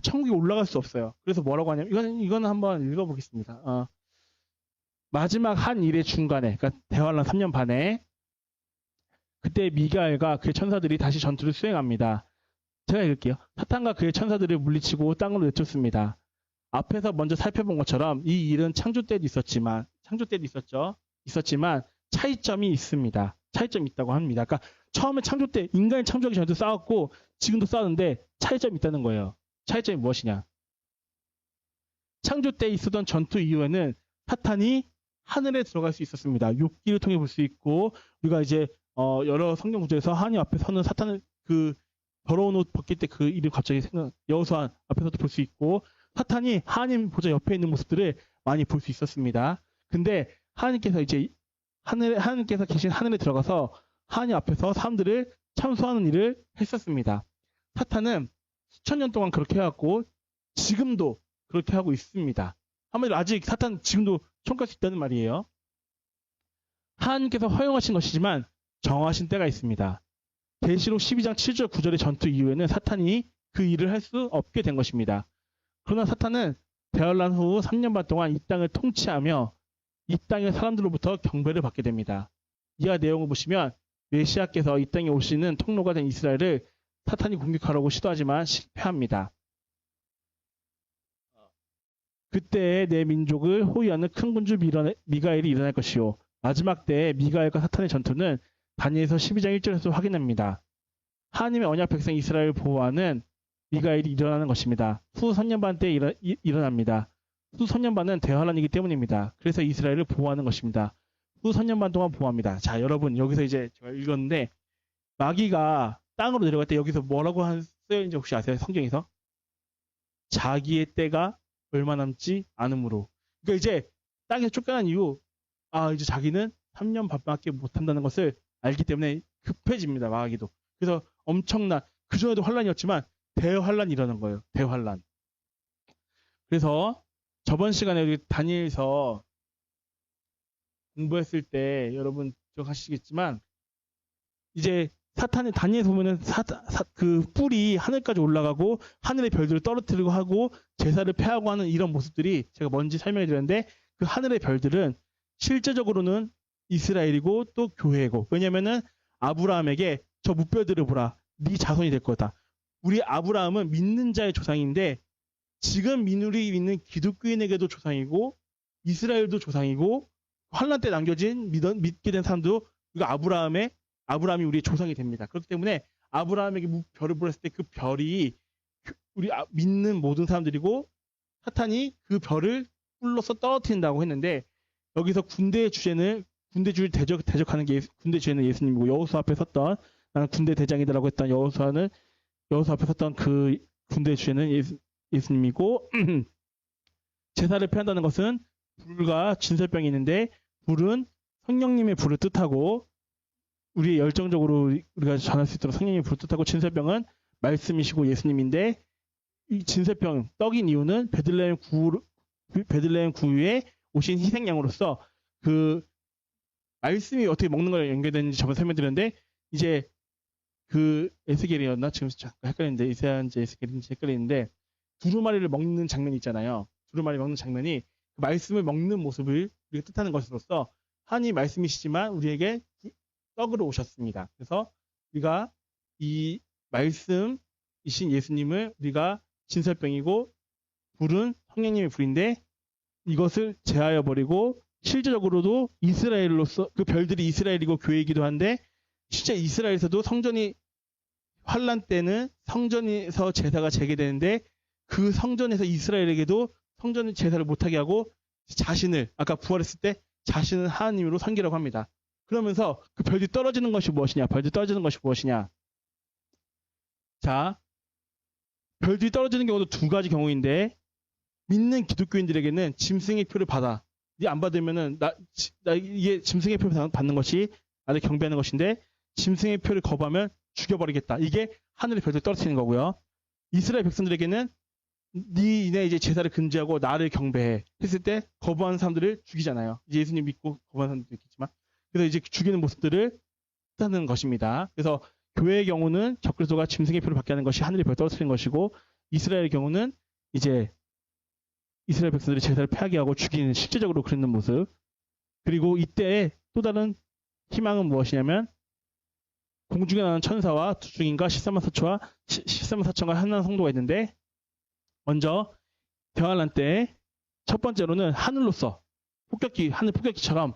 천국에 올라갈 수 없어요. 그래서 뭐라고 하냐면 이거는 한번 읽어보겠습니다. 마지막 한 일의 중간에 그러니까 대환란 3년 반에 그때 미가엘과 그의 천사들이 다시 전투를 수행합니다. 제가 읽을게요. 사탄과 그의 천사들을 물리치고 땅으로 내쫓습니다. 앞에서 먼저 살펴본 것처럼 이 일은 창조 때도 있었지만 차이점이 있습니다. 차이점이 있다고 합니다. 그러니까 처음에 창조 때 인간이 창조하기 전에도 싸웠고 지금도 싸우는데 차이점이 있다는 거예요. 차이점이 무엇이냐? 창조 때 있었던 전투 이후에는 사탄이 하늘에 들어갈 수 있었습니다. 욥기를 통해 볼 수 있고 우리가 이제 여러 성경 구절에서 하나님 앞에 서는 사탄을 그 더러운 옷 벗길 때 그 일을 갑자기 여호수아 앞에서도 볼 수 있고 사탄이 하나님 보좌 옆에 있는 모습들을 많이 볼 수 있었습니다. 근데 하나님께서 계신 하늘에 들어가서 하나님 앞에서 사람들을 참소하는 일을 했었습니다. 사탄은 수천 년 동안 그렇게 해왔고 지금도 그렇게 하고 있습니다. 한마디로 아직 사탄 지금도 총갈 수 있다는 말이에요. 하나님께서 허용하신 것이지만 정하신 때가 있습니다. 계시록 12장 7절 9절의 전투 이후에는 사탄이 그 일을 할 수 없게 된 것입니다. 그러나 사탄은 대환란 후 3년 반 동안 이 땅을 통치하며 이 땅의 사람들로부터 경배를 받게 됩니다. 이하 내용을 보시면 메시아께서 이 땅에 오시는 통로가 된 이스라엘을 사탄이 공격하려고 시도하지만 실패합니다. 그때 내 민족을 호위하는 큰 군주 미가엘이 일어날 것이요. 마지막 때에 미가엘과 사탄의 전투는 다니엘서 12장 1절에서 확인합니다. 하나님의 언약 백성 이스라엘을 보호하는 미가엘이 일어나는 것입니다. 후 3년 반 때에 일어납니다. 후 3년 반은 대환란이기 때문입니다. 그래서 이스라엘을 보호하는 것입니다. 후 3년 반 동안 보호합니다. 자, 여러분 여기서 이제 제가 읽었는데 마귀가 땅으로 내려갈 때 여기서 뭐라고 쓰여있는지 혹시 아세요? 성경에서? 자기의 때가 얼마 남지 않으므로. 그러니까 이제 땅에서 쫓겨난 이후 이제 자기는 3년 반밖에 못한다는 것을 알기 때문에 급해집니다. 마귀도. 그래서 엄청난 그전에도 환란이었지만 대환란이 일어나는 거예요. 대환란. 그래서 저번 시간에 우리 다니엘서 공부했을 때 여러분 기억하시겠지만 이제 사탄의 다니엘서 보면은 그 뿔이 하늘까지 올라가고 하늘의 별들을 떨어뜨리고 하고 제사를 폐하고 하는 이런 모습들이 제가 뭔지 설명해 드렸는데 그 하늘의 별들은 실제적으로는 이스라엘이고 또 교회고 왜냐면은 아브라함에게 저 무뼈들을 보라 네 자손이 될 거다. 우리 아브라함은 믿는 자의 조상인데 지금 민울이 있는 기독교인에게도 조상이고 이스라엘도 조상이고 환란 때 남겨진 믿게 된 사람도 이거 아브라함이 우리의 조상이 됩니다. 그렇기 때문에 아브라함에게 별을 보냈을 때 그 별이 우리 믿는 모든 사람들이고 사탄이 그 별을 뿔로써 떨어뜨린다고 했는데 여기서 군대의 주제를 대적하는 게 군대 주제는 예수님이고 여호수아 앞에 섰던 나는 군대 대장이다라고 했던 여호수아 앞에 섰던 그 군대의 주제는 예수님이고 제사를 펴한다는 것은 불과 진설병이 있는데 불은 성령님의 불을 뜻하고 우리 열정적으로 우리가 전할 수 있도록 성령님의 불을 뜻하고 진설병은 말씀이시고 예수님인데 이 진설병 떡인 이유는 베들레헴 구유에 오신 희생양으로서 그 말씀이 어떻게 먹는 거랑 연결되는지 저번에 설명드렸는데 이제 그 에스겔이었나 지금 잠깐 헷갈리는데 이사야인지 에스겔인지 헷갈리는데 두루마리를 먹는 장면이 있잖아요. 두루마리 먹는 장면이 그 말씀을 먹는 모습을 우리가 뜻하는 것으로서 하나님 말씀이시지만 우리에게 떡으로 오셨습니다. 그래서 우리가 이 말씀이신 예수님을 우리가 진설병이고 불은 성령님의 불인데 이것을 제하여 버리고 실제적으로도 이스라엘로서 그 별들이 이스라엘이고 교회이기도 한데 실제 이스라엘에서도 성전이 환란 때는 성전에서 제사가 재개되는데 그 성전에서 이스라엘에게도 성전의 제사를 못하게 하고 자신을 아까 부활했을 때 자신을 하나님으로 섬기라고 합니다. 그러면서 그 별들이 떨어지는 것이 무엇이냐? 자, 별들이 떨어지는 경우도 두 가지 경우인데 믿는 기독교인들에게는 짐승의 표를 받아. 네 안 받으면은 이게 짐승의 표를 받는 것이 나를 경배하는 것인데 짐승의 표를 거부하면 죽여버리겠다. 이게 하늘의 별들 떨어뜨리는 거고요. 이스라엘 백성들에게는 니네 이제 제사를 금지하고 나를 경배해 했을 때 거부하는 사람들을 죽이잖아요. 이제 예수님 믿고 거부하는 사람들도 있겠지만 그래서 이제 죽이는 모습들을 뜻하는 것입니다. 그래서 교회의 경우는 적그리스도가 짐승의 표를 받게 하는 것이 하늘의 별 떨어뜨리는 것이고 이스라엘의 경우는 이제 이스라엘 백성들이 제사를 폐하게 하고 죽이는 실제적으로 그리는 모습. 그리고 이때의 또 다른 희망은 무엇이냐면 공중에 나는 천사와 두중인과 13만 4천과 한난 성도가 있는데 먼저 대환란 때 첫 번째로는 하늘로서 하늘 폭격기처럼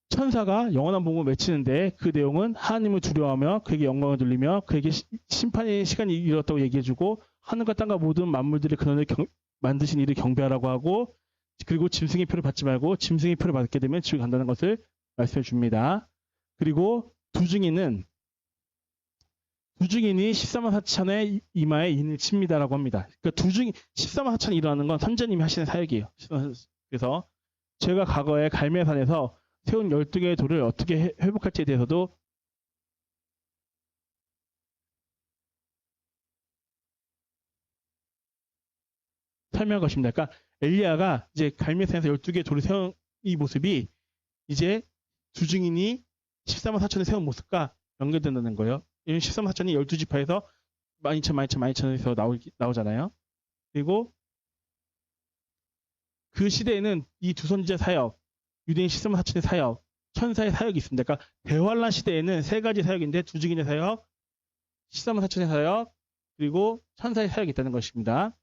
천사가 영원한 복음을 외치는데 그 내용은 하나님을 두려워하며 그에게 영광을 돌리며 그에게 심판의 시간이 이르렀다고 얘기해주고 하늘과 땅과 모든 만물들이 그놈을 만드신 이를 경배하라고 하고 그리고 짐승의 표를 받지 말고 짐승의 표를 받게 되면 지옥에 간다는 것을 말씀해 줍니다. 그리고 두중인이 14만 4천의 이마에 인을 칩니다라고 합니다. 그러니까 14만 4천이 일어나는 건 선제님이 하시는 사역이에요. 그래서 제가 과거에 갈매산에서 세운 12개의 돌을 어떻게 회복할지에 대해서도 설명한 것입니다. 그러니까 엘리야가 이제 갈매산에서 12개의 돌을 세운 이 모습이 이제 두중인이 14만 4천에 세운 모습과 연결된다는 거예요. 14만 4천이 12지파에서 12,000에서 나오잖아요. 그리고 그 시대에는 이 두 선지자 사역, 유대인 14만 4천의 사역, 천사의 사역이 있습니다. 그러니까 대환란 시대에는 세 가지 사역인데 두중인의 사역, 14만 4천의 사역, 그리고 천사의 사역이 있다는 것입니다.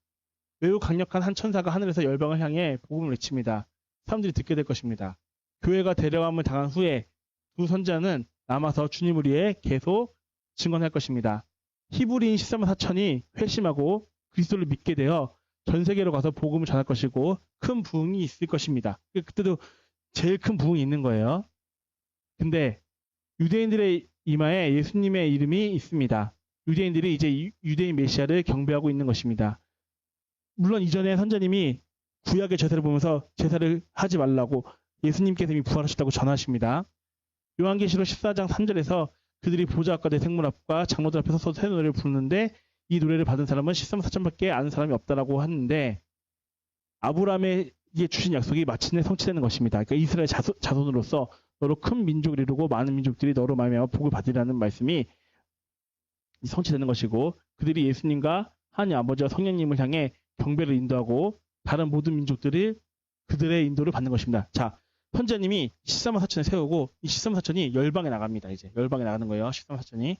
매우 강력한 한 천사가 하늘에서 열방을 향해 복음을 외칩니다. 사람들이 듣게 될 것입니다. 교회가 데려감을 당한 후에 두 선지자는 남아서 주님을 위해 계속 증언할 것입니다. 히브리인 14만 4천이 회심하고 그리스도를 믿게 되어 전 세계로 가서 복음을 전할 것이고 큰 부흥이 있을 것입니다. 그때도 제일 큰 부흥이 있는 거예요. 근데 유대인들의 이마에 예수님의 이름이 있습니다. 유대인들이 이제 유대인 메시아를 경배하고 있는 것입니다. 물론 이전에 선자님이 구약의 제사를 보면서 제사를 하지 말라고 예수님께서 이미 부활하셨다고 전하십니다. 요한계시록 14장 3절에서 그들이 보좌 앞과 내 생물 앞과 장로들 앞에 서서 새 노래를 부르는데 이 노래를 받은 사람은 13만 4천밖에 아는 사람이 없다라고 하는데 아브라함에게 주신 약속이 마침내 성취되는 것입니다. 그러니까 이스라엘 자손으로서 너로 큰 민족을 이루고 많은 민족들이 너로 말미암아 복을 받으리라는 말씀이 성취되는 것이고 그들이 예수님과 하나님 아버지와 성령님을 향해 경배를 인도하고 다른 모든 민족들이 그들의 인도를 받는 것입니다. 자, 선자님이 14만 4천을 세우고 이 14만 4천이 열방에 나갑니다. 이제 열방에 나가는 거예요. 14만 4천이.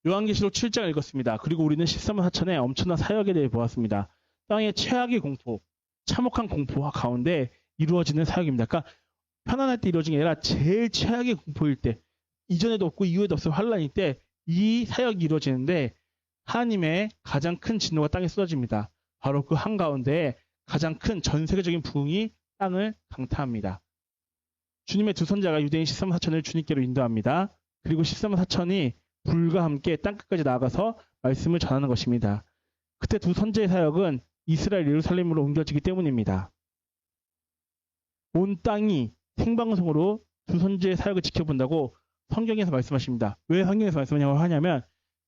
요한계시록 7장을 읽었습니다. 그리고 우리는 13만 4천의 엄청난 사역에 대해 보았습니다. 땅의 최악의 공포, 참혹한 공포와 가운데 이루어지는 사역입니다. 그러니까 편안할 때 이루어진 게 아니라 제일 최악의 공포일 때, 이전에도 없고 이후에도 없을 환란일 때 이 사역이 이루어지는데 하나님의 가장 큰 진노가 땅에 쏟아집니다. 바로 그 한가운데 가장 큰 전 세계적인 부흥이 땅을 강타합니다. 주님의 두 선자가 유대인 13만 4천을 주님께로 인도합니다. 그리고 13만 4천이 불과 함께 땅끝까지 나아가서 말씀을 전하는 것입니다. 그때 두 선자의 사역은 이스라엘 예루살렘으로 옮겨지기 때문입니다. 온 땅이 생방송으로 두 선자의 사역을 지켜본다고 성경에서 말씀하십니다. 왜 성경에서 말씀하냐고 하냐면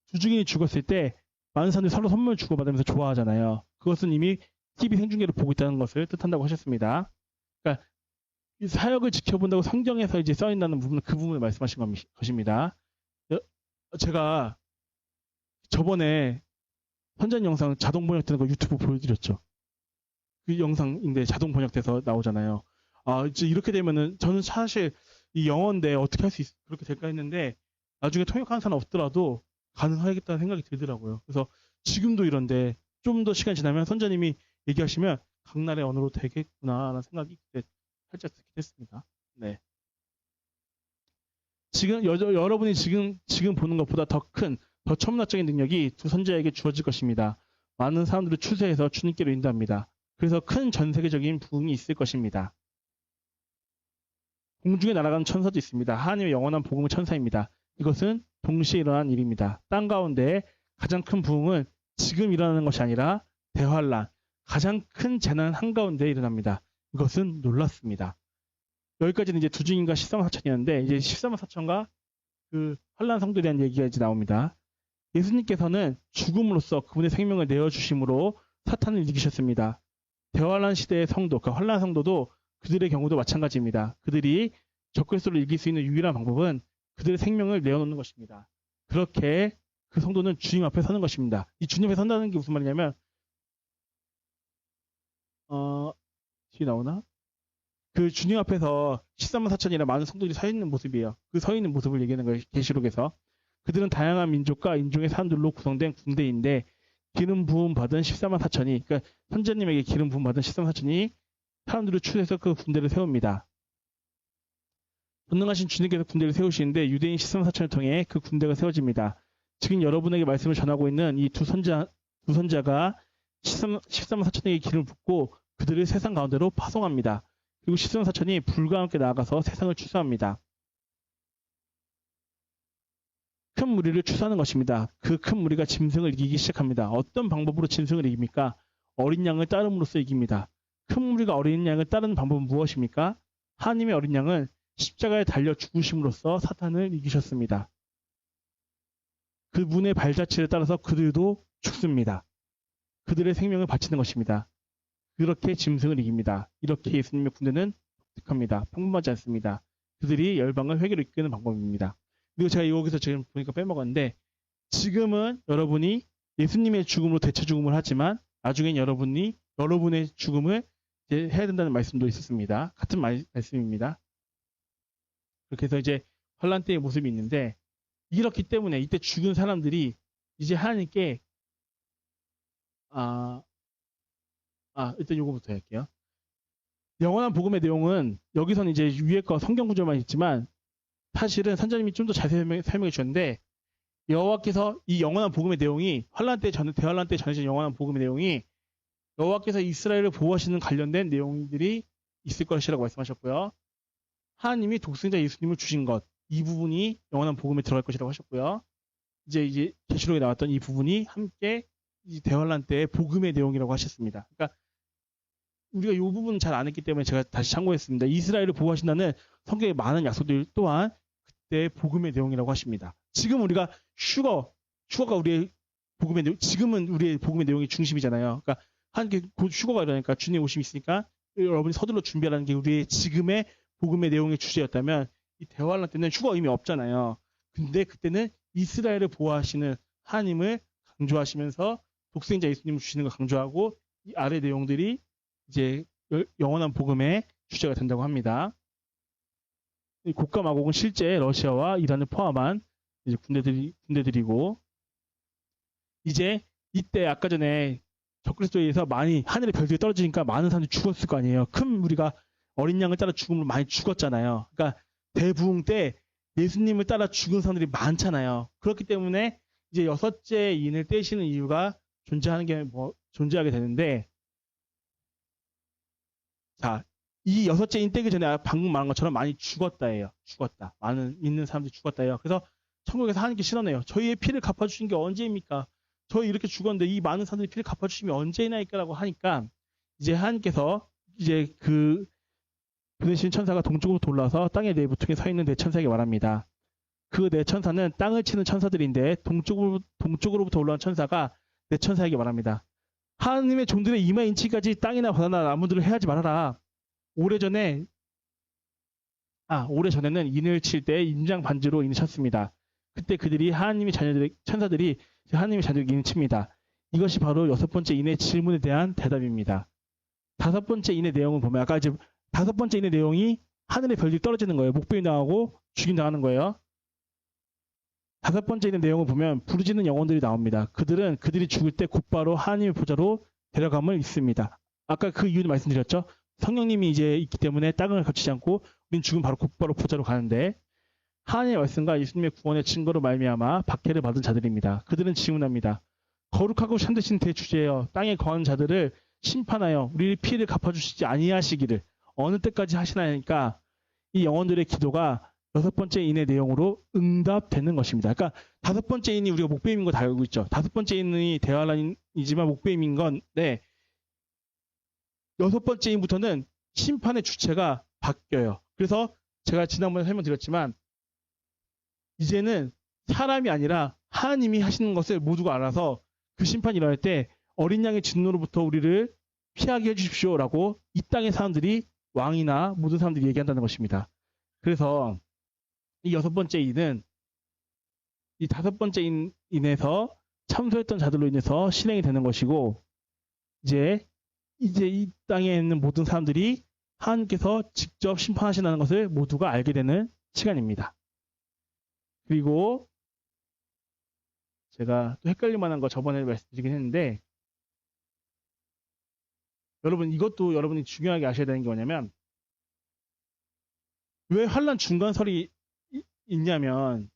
두 증인이 죽었을 때 많은 사람들이 서로 선물 주고받으면서 좋아하잖아요. 그것은 이미 TV 생중계를 보고 있다는 것을 뜻한다고 하셨습니다. 그러니까 이 사역을 지켜본다고 성경에서 이제 써있다는 부분, 그 부분을 말씀하신 것입니다. 제가 저번에 선전 영상 자동 번역되는 거 유튜브 보여드렸죠. 그 영상인데 자동 번역돼서 나오잖아요. 아, 이제 이렇게 되면은 저는 사실 이 영어인데 어떻게 할 수 그렇게 될까 했는데 나중에 통역하는 사람 없더라도 가능하겠다는 생각이 들더라고요. 그래서 지금도 이런데 좀 더 시간 지나면 선자님이 얘기하시면 각 나라의 언어로 되겠구나라는 생각이 그때 살짝 듣게 됐습니다. 네. 지금 여러분이 지금 보는 것보다 더 큰, 더 첨단적인 능력이 두 선자에게 주어질 것입니다. 많은 사람들을 추세해서 주님께로 인도합니다. 그래서 큰 전 세계적인 부흥이 있을 것입니다. 공중에 날아가는 천사도 있습니다. 하나님의 영원한 복음의 천사입니다. 이것은 동시에 일어난 일입니다. 땅 가운데 가장 큰 부흥은 지금 일어나는 것이 아니라 대환란, 가장 큰 재난 한가운데 일어납니다. 이것은 놀랍습니다. 여기까지는 이제 두 증인과 14만 4천이었는데 이제 14만 4천과 그 환란 성도에 대한 얘기가 이제 나옵니다. 예수님께서는 죽음으로써 그분의 생명을 내어주심으로 사탄을 이기셨습니다. 대환란 시대의 성도, 그러니까 환란 성도도 그들의 경우도 마찬가지입니다. 그들이 적그리스도를 이길 수 있는 유일한 방법은 그들의 생명을 내어놓는 것입니다. 그렇게 그 성도는 주님 앞에 서는 것입니다. 이 주님 앞에 선다는 게 무슨 말이냐면 뒤에 나오나? 그 주님 앞에서 13만 4천이나 많은 성도들이 서 있는 모습이에요. 그 서 있는 모습을 얘기하는 거예요. 계시록에서. 그들은 다양한 민족과 인종의 사람들로 구성된 군대인데 기름 부음 받은 14만 4천이, 그러니까 선자님에게 기름 부음 받은 14만 4천이 사람들을 추해서 그 군대를 세웁니다. 전능하신 주님께서 군대를 세우시는데 유대인 13만 4천을 통해 그 군대가 세워집니다. 지금 여러분에게 말씀을 전하고 있는 이 두 선자가 13만 4천에게 기름을 붓고 그들을 세상 가운데로 파송합니다. 그리고 13만 4천이 불과 함께 나아가서 세상을 추수합니다. 큰 무리를 추수하는 것입니다. 그 큰 무리가 짐승을 이기기 시작합니다. 어떤 방법으로 짐승을 이깁니까? 어린 양을 따름으로써 이깁니다. 큰 무리가 어린 양을 따르는 방법은 무엇입니까? 하나님의 어린 양은 십자가에 달려 죽으심으로써 사탄을 이기셨습니다. 그분의 발자취를 따라서 그들도 죽습니다. 그들의 생명을 바치는 것입니다. 그렇게 짐승을 이깁니다. 이렇게 예수님의 군대는 독특합니다. 평범하지 않습니다. 그들이 열방을 회개로 이끄는 방법입니다. 그리고 제가 여기서 지금 보니까 빼먹었는데 지금은 여러분이 예수님의 죽음으로 대체 죽음을 하지만 나중엔 여러분의 죽음을 이제 해야 된다는 말씀도 있었습니다. 같은 말씀입니다. 그렇게 해서 이제 환란 때의 모습이 있는데 이렇기 때문에 이때 죽은 사람들이 이제 하나님께 일단 요거부터 할게요. 영원한 복음의 내용은 여기서는 이제 위에 거 성경 구절만 있지만 사실은 선자님이 좀 더 자세히 설명해 주셨는데 여호와께서 이 영원한 복음의 내용이 대환란 때 전해진 영원한 복음의 내용이 여호와께서 이스라엘을 보호하시는 관련된 내용들이 있을 것이라고 말씀하셨고요. 하나님이 독생자 예수님을 주신 것, 이 부분이 영원한 복음에 들어갈 것이라고 하셨고요. 이제 계시록에 나왔던 이 부분이 함께 이 대환란 때의 복음의 내용이라고 하셨습니다. 그러니까 우리가 이 부분은 잘 안 했기 때문에 제가 다시 참고했습니다. 이스라엘을 보호하신다는 성경의 많은 약속들 또한 그때 복음의 내용이라고 하십니다. 지금 우리가 휴거가 우리의 복음의 내용, 지금은 우리의 복음의 내용이 중심이잖아요. 그러니까 하나님께 곧 휴거가 일어나니까 주님의 오심이 있으니까 여러분이 서둘러 준비하라는 게 우리의 지금의 복음의 내용의 주제였다면 이 대환란 때는 휴거 의미 없잖아요. 근데 그때는 이스라엘을 보호하시는 하나님을 강조하시면서 독생자 예수님을 주시는 걸 강조하고 이 아래 내용들이 이제 영원한 복음의 주제가 된다고 합니다. 고가 마곡은 실제 러시아와 이란을 포함한 이제 군대들이고 이제 이때 아까 전에 적그리스도에서 많이 하늘의 별들이 떨어지니까 많은 사람들이 죽었을 거 아니에요. 큰 무리가 어린 양을 따라 죽음으로 많이 죽었잖아요. 그러니까 대부흥 때 예수님을 따라 죽은 사람들이 많잖아요. 그렇기 때문에 이제 여섯째 인을 떼시는 이유가 존재하게 되는데, 자, 이 여섯째 인 떼기 전에 방금 말한 것처럼 많이 죽었다예요. 죽었다. 많은 믿는 사람들이 죽었다예요. 그래서 천국에서 하나님께 실현해요. 저희의 피를 갚아주신 게 언제입니까? 저희 이렇게 죽었는데 이 많은 사람들이 피를 갚아주시면 언제나일까라고 하니까 이제 하나님께서 이제 그 보내신 천사가 동쪽으로 돌아서 땅의 내부퉁에 서 있는 네 천사에게 말합니다. 그 네 천사는 땅을 치는 천사들인데 동쪽으로부터 올라온 천사가 네 천사에게 말합니다. 하나님의 종들의 이마 인치까지 땅이나 바다나 나무들을 해하지 말아라. 오래전에는 인을 칠 때 인장 반지로 인을 쳤습니다. 그때 그들이 천사들이 하나님의 자녀들에게 인을 칩니다. 이것이 바로 여섯 번째 인의 질문에 대한 대답입니다. 다섯 번째 인의 내용을 보면 아까 이제 다섯 번째 인의 내용이 하늘의 별들이 떨어지는 거예요. 목베임 당하고 죽임 당하는 거예요. 다섯 번째 인의 내용을 보면 부르짖는 영혼들이 나옵니다. 그들은 그들이 죽을 때 곧바로 하나님의 보좌로 데려감을 있습니다. 아까 그 이유는 말씀드렸죠. 성령님이 이제 있기 때문에 땅을 거치지 않고 우린 죽으면 바로 곧바로 보좌로 가는데, 하나님의 말씀과 예수님의 구원의 증거로 말미암아 박해를 받은 자들입니다. 그들은 질문합니다. 거룩하고 참되신 대주제여, 땅에 거하는 자들을 심판하여 우리 피해를 갚아주시지 아니하시기를 어느 때까지 하시나니까, 이 영혼들의 기도가 여섯 번째 인의 내용으로 응답되는 것입니다. 그러니까 다섯 번째 인이 우리가 목베임인 거 다 알고 있죠. 다섯 번째 인이 대환란이지만 목베임인 건데, 여섯 번째 인부터는 심판의 주체가 바뀌어요. 그래서 제가 지난번에 설명드렸지만 이제는 사람이 아니라 하나님이 하시는 것을 모두가 알아서 그 심판이 일어날 때 어린 양의 진노로부터 우리를 피하게 해주십시오라고 이 땅의 사람들이, 왕이나 모든 사람들이 얘기한다는 것입니다. 그래서 이 여섯 번째 인은 이 다섯 번째 인에서 참소했던 자들로 인해서 실행이 되는 것이고, 이제 이 땅에 있는 모든 사람들이 하나님께서 직접 심판하신다는 것을 모두가 알게 되는 시간입니다. 그리고 제가 또 헷갈릴 만한 거 저번에 말씀드리긴 했는데, 여러분 이것도 여러분이 중요하게 아셔야 되는 게 뭐냐면, 왜 환란 중간설이 있냐면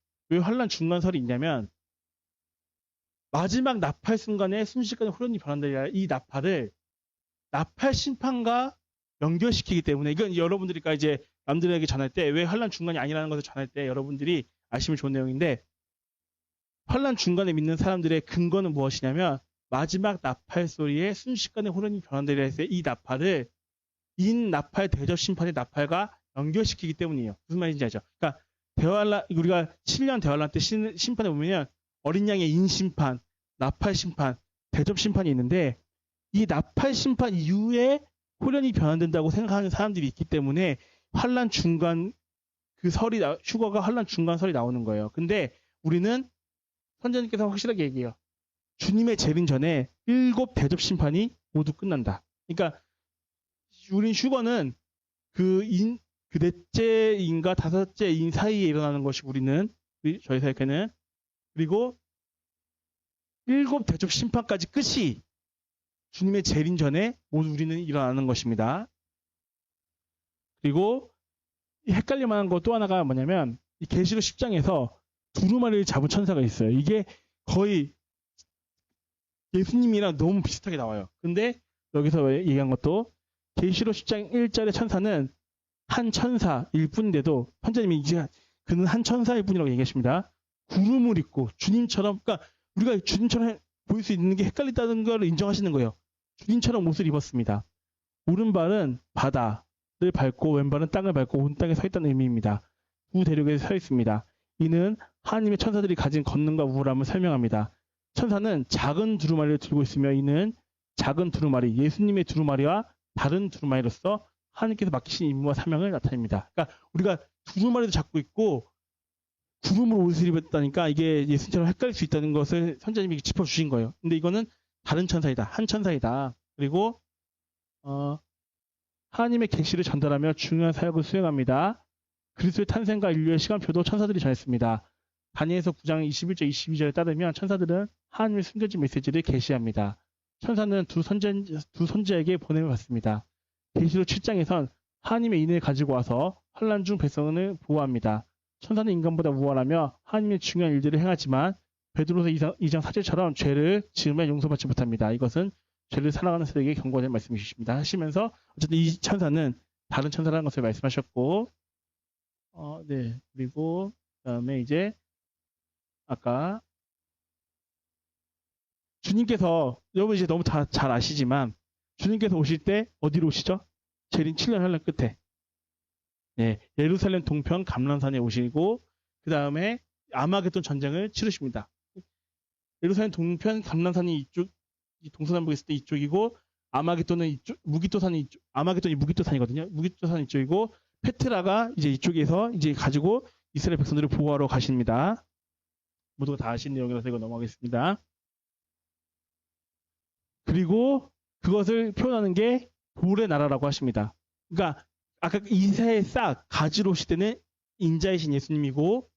마지막 나팔 순간에 순식간에 호련히 변한다. 이 나팔을 나팔 심판과 연결시키기 때문에, 이건 여러분들이니까 이제 남들에게 전할 때 왜 환란 중간이 아니라는 것을 전할 때 여러분들이 아시면 좋은 내용인데, 환란 중간에 믿는 사람들의 근거는 무엇이냐면 마지막 나팔 소리에 순식간에 호련히 변한다고 해서 이 나팔을 인 나팔 대접 심판의 나팔과 연결시키기 때문이에요. 무슨 말인지 알죠? 그러니까 우리가 7년 대환란 때 심판에 보면 어린 양의 인 심판, 나팔 심판, 대접 심판이 있는데, 이 나팔 심판 이후에 호련히 변환된다고 생각하는 사람들이 있기 때문에 환란 중간 휴거가 환란 중간설이 나오는 거예요. 근데 우리는 선자님께서 확실하게 얘기해요. 주님의 재림 전에 7 대접 심판이 모두 끝난다. 그러니까 우린 휴거는 그 넷째 인과 다섯째 인 사이에 일어나는 것이 저희 사역에는, 그리고 7 대접 심판까지 끝이 주님의 재림 전에 모두 우리는 일어나는 것입니다. 그리고 헷갈릴 만한 거 또 하나가 뭐냐면, 이 계시록 10장에서 두루마리를 잡은 천사가 있어요. 이게 거의 예수님이랑 너무 비슷하게 나와요. 근데 여기서 얘기한 것도 계시록 10장 1절의 천사는 한 천사일 뿐인데도 선자님이 이제 그는 한 천사일 뿐이라고 얘기하십니다. 구름을 입고 주님처럼, 그러니까 우리가 주님처럼 보일 수 있는 게 헷갈린다는 걸 인정하시는 거예요. 주님처럼 옷을 입었습니다. 오른발은 바다를 밟고 왼발은 땅을 밟고 온 땅에 서 있다는 의미입니다. 두 대륙에 서 있습니다. 이는 하나님의 천사들이 가진 권능과 우월함을 설명합니다. 천사는 작은 두루마리를 들고 있으며 이는 작은 두루마리, 예수님의 두루마리와 다른 두루마리로서 하나님께서 맡기신 임무와 사명을 나타냅니다. 그러니까 우리가 두루마리도 잡고 있고 구름으로 옷을 입었다니까 이게 예수님처럼 헷갈릴 수 있다는 것을 선자님이 짚어주신 거예요. 근데 이거는 다른 천사이다. 한 천사이다. 그리고 하나님의 계시를 전달하며 중요한 사역을 수행합니다. 그리스도의 탄생과 인류의 시간표도 천사들이 전했습니다. 다니엘서 9장 21절 22절에 따르면 천사들은 하나님의 숨겨진 메시지를 계시합니다. 천사는 두 선지자에게 보냄을 받습니다. 계시록 7장에선 하나님의 인을 가지고 와서 환난 중 백성을 보호합니다. 천사는 인간보다 우월하며 하나님의 중요한 일들을 행하지만 베드로서 2장 4절처럼 죄를 지으면 용서받지 못합니다. 이것은 죄를 살아가는 세대에게 경고하는 말씀이 주십니다. 하시면서 어쨌든 이 천사는 다른 천사라는 것을 말씀하셨고, 네. 그리고 그다음에 이제 아까 주님께서 여러분 이제 너무 다 잘 아시지만 주님께서 오실 때 어디로 오시죠? 재림 7년 환란 끝에 네, 예루살렘 동편 감람산에 오시고 그 다음에 아마겟돈 전쟁을 치르십니다. 예루살렘 동편 감람산이 이쪽, 동서남북에 있을 때 이쪽이고 아마겟돈은 이쪽, 무기토산이 이쪽, 아마겟돈이 무기토산이거든요. 무기토산 이쪽이고 페트라가 이제 이쪽에서 이제 가지고 이스라엘 백성들을 보호하러 가십니다. 모두가 다 아시는 내용이라서 이거 넘어가겠습니다. 그리고 그것을 표현하는 게 돌의 나라라고 하십니다. 그러니까 아까 이새의 싹 가지로 오실 때는 인자이신 예수님이고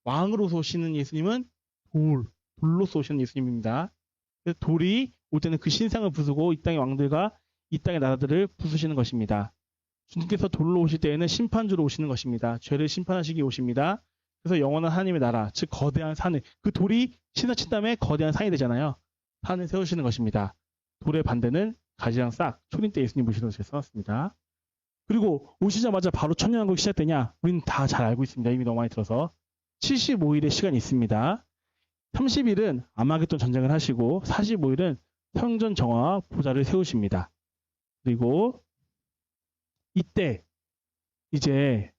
왕으로서 오시는 예수님은 돌로서 오시는 예수님입니다. 그래서 돌이 올 때는 그 신상을 부수고 이 땅의 왕들과 이 땅의 나라들을 부수시는 것입니다. 주님께서 돌로 오실 때에는 심판주로 오시는 것입니다. 죄를 심판하시기 오십니다. 그래서 영원한 하나님의 나라, 즉 거대한 산을, 그 돌이 지나친 다음에 거대한 산이 되잖아요. 산을 세우시는 것입니다. 돌의 반대는 가지랑 싹, 초림 때 예수님 오시는 것을 써놨습니다. 그리고 오시자마자 바로 천년왕국이 시작되냐? 우리는 다 잘 알고 있습니다. 이미 너무 많이 들어서. 75일의 시간이 있습니다. 30일은 아마겟돈 전쟁을 하시고 45일은 성전 정화와 보좌를 세우십니다. 그리고 이때 이제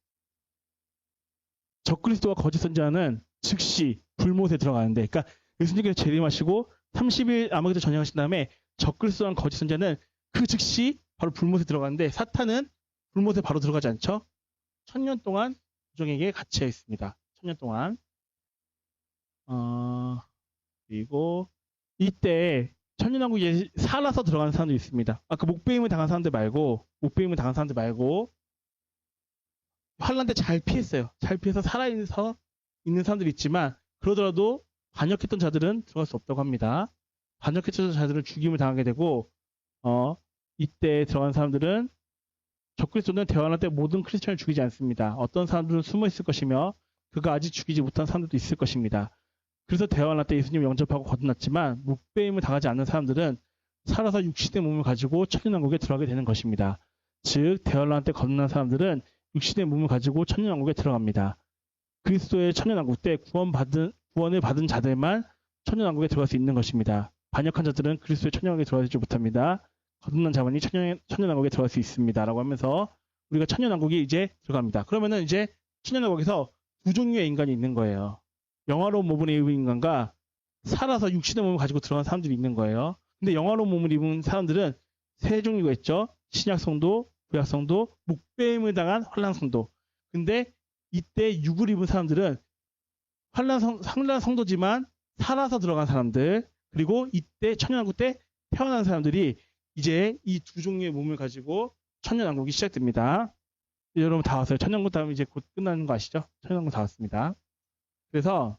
적그리스도와 거짓 선지자는 즉시 불못에 들어가는데, 그러니까 예수님께서 재림하시고 30일 아마겟돈 전쟁하신 다음에 적그리스도와 거짓 선지자는 그 즉시 바로 불못에 들어가는데 사탄은 불못에 바로 들어가지 않죠. 1000년 동안 부정에게 갇혀 있습니다. 1000년 동안. 그리고 이때 천년왕국에 살아서 들어가는 사람도 있습니다. 아까 목베임을 당한 사람들 말고 환란 때 잘 피했어요. 잘 피해서 살아서 있는 사람들이 있지만 그러더라도 반역했던 자들은 들어갈 수 없다고 합니다. 반역했던 자들은 죽임을 당하게 되고 이때 들어간 사람들은 적그리스도는 대환란 때 모든 크리스천을 죽이지 않습니다. 어떤 사람들은 숨어 있을 것이며 그가 아직 죽이지 못한 사람들도 있을 것입니다. 그래서 대환란 때 예수님 영접하고 거듭났지만 묵배임을 당하지 않는 사람들은 살아서 육신의 몸을 가지고 천년왕국에 들어가게 되는 것입니다. 즉 대환란 때 거듭난 사람들은 육신의 몸을 가지고 천년왕국에 들어갑니다. 그리스도의 천년왕국 때 구원을 받은 자들만 천년왕국에 들어갈 수 있는 것입니다. 반역한 자들은 그리스도의 천년왕국에 들어가지 못합니다. 거듭난 자만이 천년왕국에 들어갈 수 있습니다. 라고 하면서 우리가 천년왕국에 이제 들어갑니다. 그러면은 이제 천년왕국에서 두 종류의 인간이 있는 거예요. 영화로운 몸을 입은 인간과 살아서 육신의 몸을 가지고 들어간 사람들이 있는 거예요. 근데 영화로운 몸을 입은 사람들은 세 종류가 있죠. 신약성도, 구약성도, 묵배임을 당한 환란성도. 근데 이때 육을 입은 사람들은 환란성도지만 살아서 들어간 사람들, 그리고 이때 천년왕국 때 태어난 사람들이 이제 이 두 종류의 몸을 가지고 천년왕국이 시작됩니다. 여러분 다 왔어요. 천년왕국 다음에 이제 곧 끝나는 거 아시죠? 천년왕국 다 왔습니다. 그래서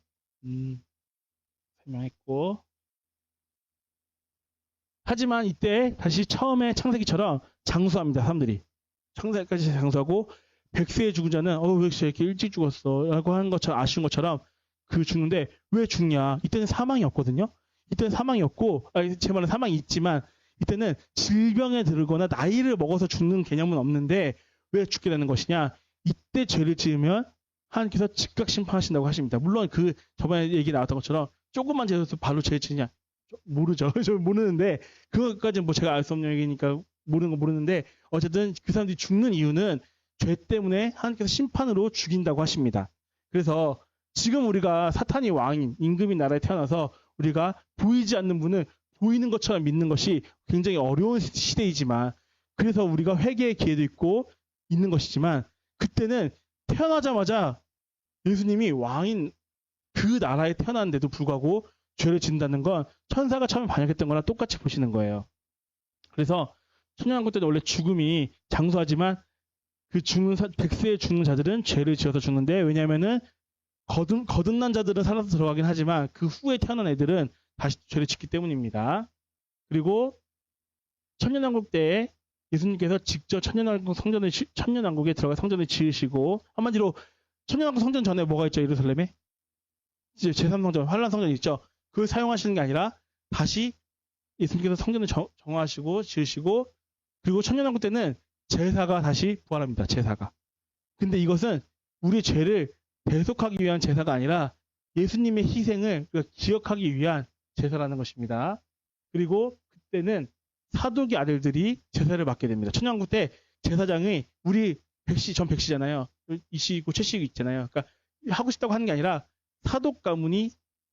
설명했고, 하지만 이때 다시 처음에 창세기처럼 장수합니다. 사람들이 창세기까지 장수하고 100세에 죽은 자는 왜 이렇게 일찍 죽었어 라고 하는 것처럼 아쉬운 것처럼 그 죽는데 왜 죽냐? 이때는 사망이 없거든요. 이때는 사망이 없고 제 말은 사망이 있지만 이때는 질병에 들거나 나이를 먹어서 죽는 개념은 없는데 왜 죽게 되는 것이냐? 이때 죄를 지으면 하나님께서 즉각 심판하신다고 하십니다. 물론 그 저번에 얘기 나왔던 것처럼 조금만 죄에서 바로 죄 지냐? 모르죠. 저 모르는데 그것까지는 뭐 제가 알 수 없는 얘기니까 모르는 거 모르는데 어쨌든 그 사람들이 죽는 이유는 죄 때문에 하나님께서 심판으로 죽인다고 하십니다. 그래서 지금 우리가 사탄이 왕인 임금인 나라에 태어나서 우리가 보이지 않는 분을 보이는 것처럼 믿는 것이 굉장히 어려운 시대이지만 그래서 우리가 회개의 기회도 있고 있는 것이지만 그때는 태어나자마자 예수님이 왕인 그 나라에 태어났는데도 불구하고 죄를 짓는다는 건 천사가 처음에 반역했던 거랑 똑같이 보시는 거예요. 그래서 천년왕국 때도 원래 죽음이 장수하지만 그 100세에 죽는 자들은 죄를 지어서 죽는데 왜냐하면은 거듭난 자들은 살아서 들어가긴 하지만 그 후에 태어난 애들은 다시 죄를 짓기 때문입니다. 그리고 천년왕국 때에 예수님께서 직접 천년왕국에 들어가 성전을 지으시고, 한마디로 천년왕국 성전 전에 뭐가 있죠? 예루살렘에? 이제 제3성전, 환란성전이 있죠. 그걸 사용하시는 게 아니라 다시 예수님께서 성전을 정화하시고 지으시고, 그리고 천년왕국 때는 제사가 다시 부활합니다. 제사가. 근데 이것은 우리의 죄를 대속하기 위한 제사가 아니라 예수님의 희생을 기억하기 위한 제사라는 것입니다. 그리고 그때는 사독의 아들들이 제사를 맡게 됩니다. 천년왕국 때 제사장이 우리 전 백시잖아요. 이씨 있고 최씨 있잖아요. 그러니까 하고 싶다고 하는 게 아니라 사독 가문이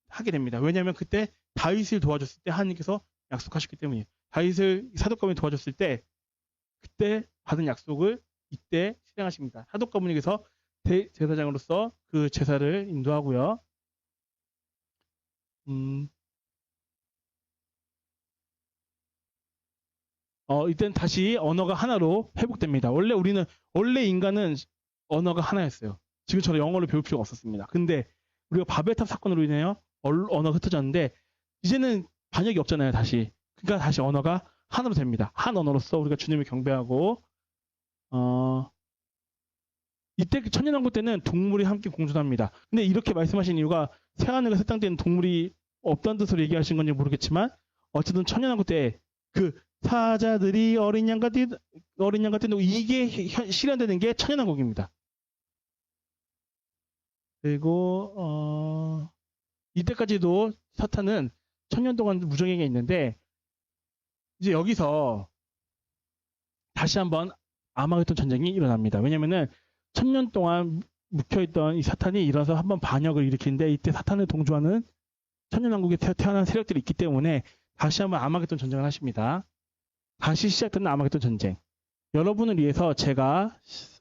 하게 됩니다. 왜냐하면 그때 다윗을 도와줬을 때 하나님께서 약속하셨기 때문이에요. 다윗을 사독 가문이 도와줬을 때 그때 받은 약속을 이때 실행하십니다. 사독 가문에게서 제사장으로서 그 제사를 인도하고요. 이때는 다시 언어가 하나로 회복됩니다. 원래 인간은 언어가 하나였어요. 지금처럼 영어를 배울 필요가 없었습니다. 근데 우리가 바벨탑 사건으로 인해서 언어가 흩어졌는데 이제는 반역이 없잖아요, 다시. 그러니까 다시 언어가 하나로 됩니다. 한 언어로서 우리가 주님을 경배하고, 이때 천년왕국 때는 동물이 함께 공존합니다. 근데 이렇게 말씀하신 이유가 새하늘과 새 땅 때는 동물이 없다는 뜻으로 얘기하신 건지 모르겠지만, 어쨌든 천년왕국 때 그 사자들이 어린 양 같은 이게 실현되는 게 천년왕국입니다. 그리고 이때까지도 사탄은 천년 동안 무정행에 있는데 이제 여기서 다시 한번 아마겟돈 전쟁이 일어납니다. 왜냐면은 천년 동안 묵혀있던 이 사탄이 일어나서 한번 반역을 일으키는데 이때 사탄을 동조하는 천년왕국에 태어난 세력들이 있기 때문에 다시 한번 아마겟돈 전쟁을 하십니다. 다시 시작되는 아마겟돈 전쟁. 여러분을 위해서 제가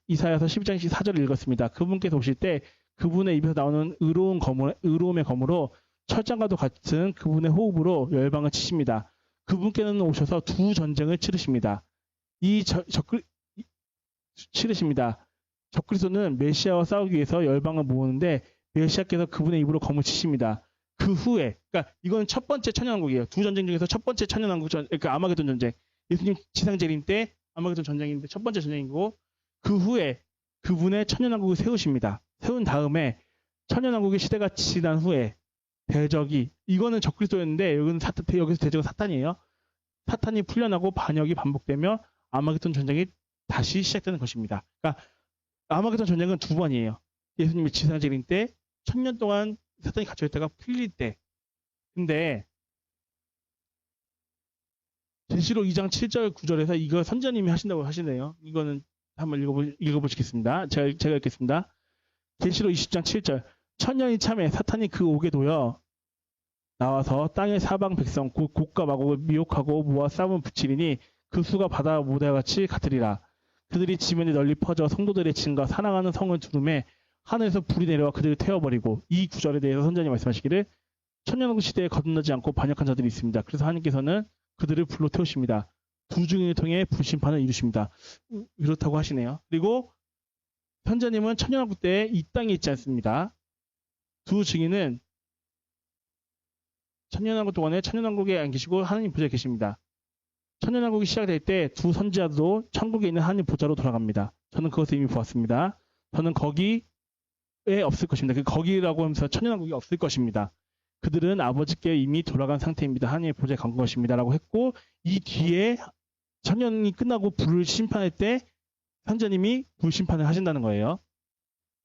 이사야서 12장 4절을 읽었습니다. 그분께서 오실 때 그분의 입에서 나오는 의로움의 검으로 철장과도 같은 그분의 호흡으로 열방을 치십니다. 그분께는 오셔서 두 전쟁을 치르십니다. 치르십니다. 적그리스도는 메시아와 싸우기 위해서 열방을 모으는데 메시아께서 그분의 입으로 검을 치십니다. 그 후에, 그러니까 이건 첫 번째 천년왕국이에요. 두 전쟁 중에서 첫 번째 천년왕국 그러니까 아마겟돈 전쟁. 예수님 지상 재림 때 아마겟돈 전쟁인데 첫 번째 전쟁이고, 그 후에 그분의 천년왕국을 세우십니다. 세운 다음에 천년왕국의 시대가 지난 후에 대적이, 이거는 적그리스도였는데 여기서 대적은 사탄이에요. 사탄이 풀려나고 반역이 반복되며 아마겟돈 전쟁이 다시 시작되는 것입니다. 그러니까 아마겟돈 전쟁은 두 번이에요. 예수님이 지상 재림 때, 천년 동안 사탄이 갇혀있다가 풀릴 때. 근데 계시록 2장 7절 9절에서 이거 선자님이 하신다고 하시네요. 이거는 한번 읽어보시겠습니다. 제가 읽겠습니다. 계시록 20장 7절. 천년이 참에 사탄이 그 옥에 도여 나와서 땅의 사방 백성 곧 곡과 마곡을 미혹하고 모아 싸움을 붙이리니 그 수가 바다 모래와 같이 같으리라. 그들이 지면에 널리 퍼져 성도들의 진과 사랑하는 성을 두름에 하늘에서 불이 내려와 그들을 태워버리고, 이 구절에 대해서 선자님 말씀하시기를 천년왕국 시대에 거듭나지 않고 반역한 자들이 있습니다. 그래서 하나님께서는 그들을 불로 태우십니다. 두 증인을 통해 불심판을 이루십니다. 이렇다고 하시네요. 그리고 선자님은 천년왕국 때 이 땅에 있지 않습니다. 두 증인은 천년왕국 동안에 천년왕국에 안 계시고 하나님 보좌에 계십니다. 천년왕국이 시작될 때 두 선지자도 천국에 있는 하나님 보좌로 돌아갑니다. 저는 그것을 이미 보았습니다. 저는 거기에 없을 것입니다. 거기라고 하면서 천년왕국이 없을 것입니다. 그들은 아버지께 이미 돌아간 상태입니다. 하나님의 보좌에 간 것입니다. 라고 했고, 이 뒤에 천년이 끝나고 불을 심판할 때 선자님이 불심판을 하신다는 거예요.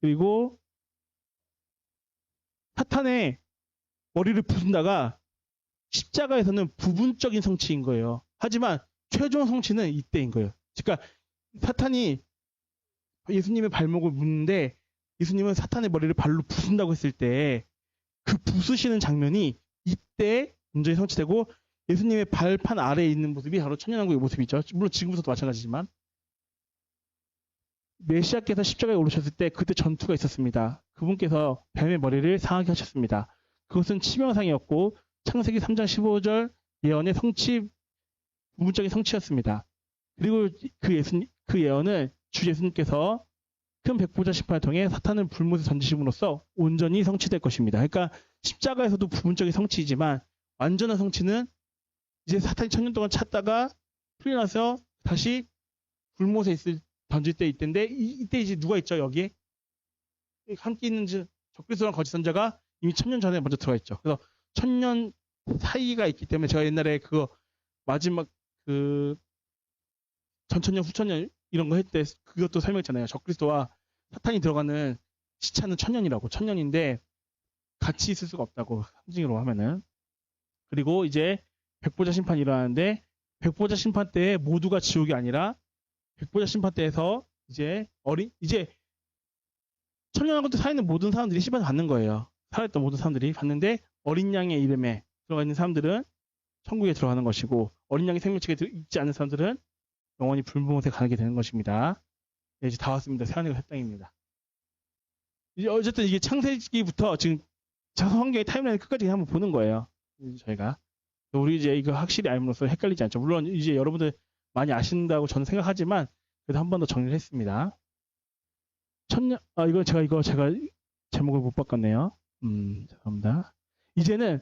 그리고 사탄의 머리를 부순다가 십자가에서는 부분적인 성취인 거예요. 하지만 최종 성취는 이때인 거예요. 그러니까 사탄이 예수님의 발목을 묶는데 예수님은 사탄의 머리를 발로 부순다고 했을 때 그 부수시는 장면이 이때 온전히 성취되고, 예수님의 발판 아래에 있는 모습이 바로 천년왕국의 모습이죠. 물론 지금부터도 마찬가지지만, 메시아께서 십자가에 오르셨을 때 그때 전투가 있었습니다. 그분께서 뱀의 머리를 상하게 하셨습니다. 그것은 치명상이었고 창세기 3장 15절 예언의 부분적인 성취였습니다. 그리고 그 예언을 주 예수님께서 큰 백보자 심판을 통해 사탄을 불못에 던지심으로써 온전히 성취될 것입니다. 그러니까 십자가에서도 부분적인 성취이지만 완전한 성취는 이제 사탄이 1000년 동안 찾다가 풀려나서 다시 불못에 던질 때 이때인데 이때 이제 누가 있죠? 여기에 함께 있는 적그리스도랑 거짓 선자가 이미 1000년 전에 먼저 들어가 있죠. 그래서 1000년 사이가 있기 때문에 제가 옛날에 그거 마지막 그 전천년 후천년 이런 거 할 때 그것도 설명했잖아요. 적그리스도와 사탄이 들어가는 시차는 1000년이라고. 1000년인데 같이 있을 수가 없다고 상징으로 하면은. 그리고 이제 백보자 심판이 일어나는데 백보자 심판 때 모두가 지옥이 아니라 백보자 심판 때에서 이제 이제 천년왕국 때 살아있는 모든 사람들이 심판을 받는 거예요. 살아있던 모든 사람들이 받는데 어린 양의 이름에 들어가 있는 사람들은 천국에 들어가는 것이고 어린 양의 생명책에 있지 않는 사람들은 영원히 불못에 가게 되는 것입니다. 네, 이제 다 왔습니다. 새하늘과 새 땅입니다. 이제 어쨌든 이게 창세기부터 지금 성경의 타임라인 끝까지 한번 보는 거예요. 저희가 우리 이제 이거 확실히 알므로써 헷갈리지 않죠. 물론 이제 여러분들 많이 아신다고 저는 생각하지만 그래도 한 번 더 정리를 했습니다. 이건 제가 제목을 못 바꿨네요. 죄송합니다. 이제는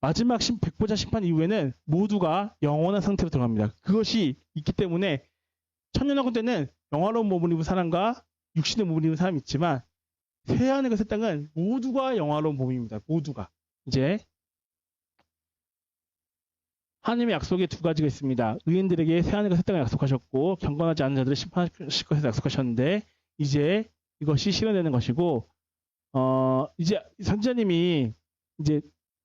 마지막 백보자 심판 이후에는 모두가 영원한 상태로 들어갑니다. 그것이 있기 때문에 천년왕국 때는 영화로운 몸을 입은 사람과 육신의 몸을 입은 사람이 있지만 새하늘과 새 땅은 모두가 영화로운 몸입니다. 모두가. 이제 하나님의 약속에 두 가지가 있습니다. 의인들에게 새하늘과 새 땅을 약속하셨고 경건하지 않은 자들을 심판하실 것을 약속하셨는데 이제 이것이 실현되는 것이고 이제 선지자님이 이제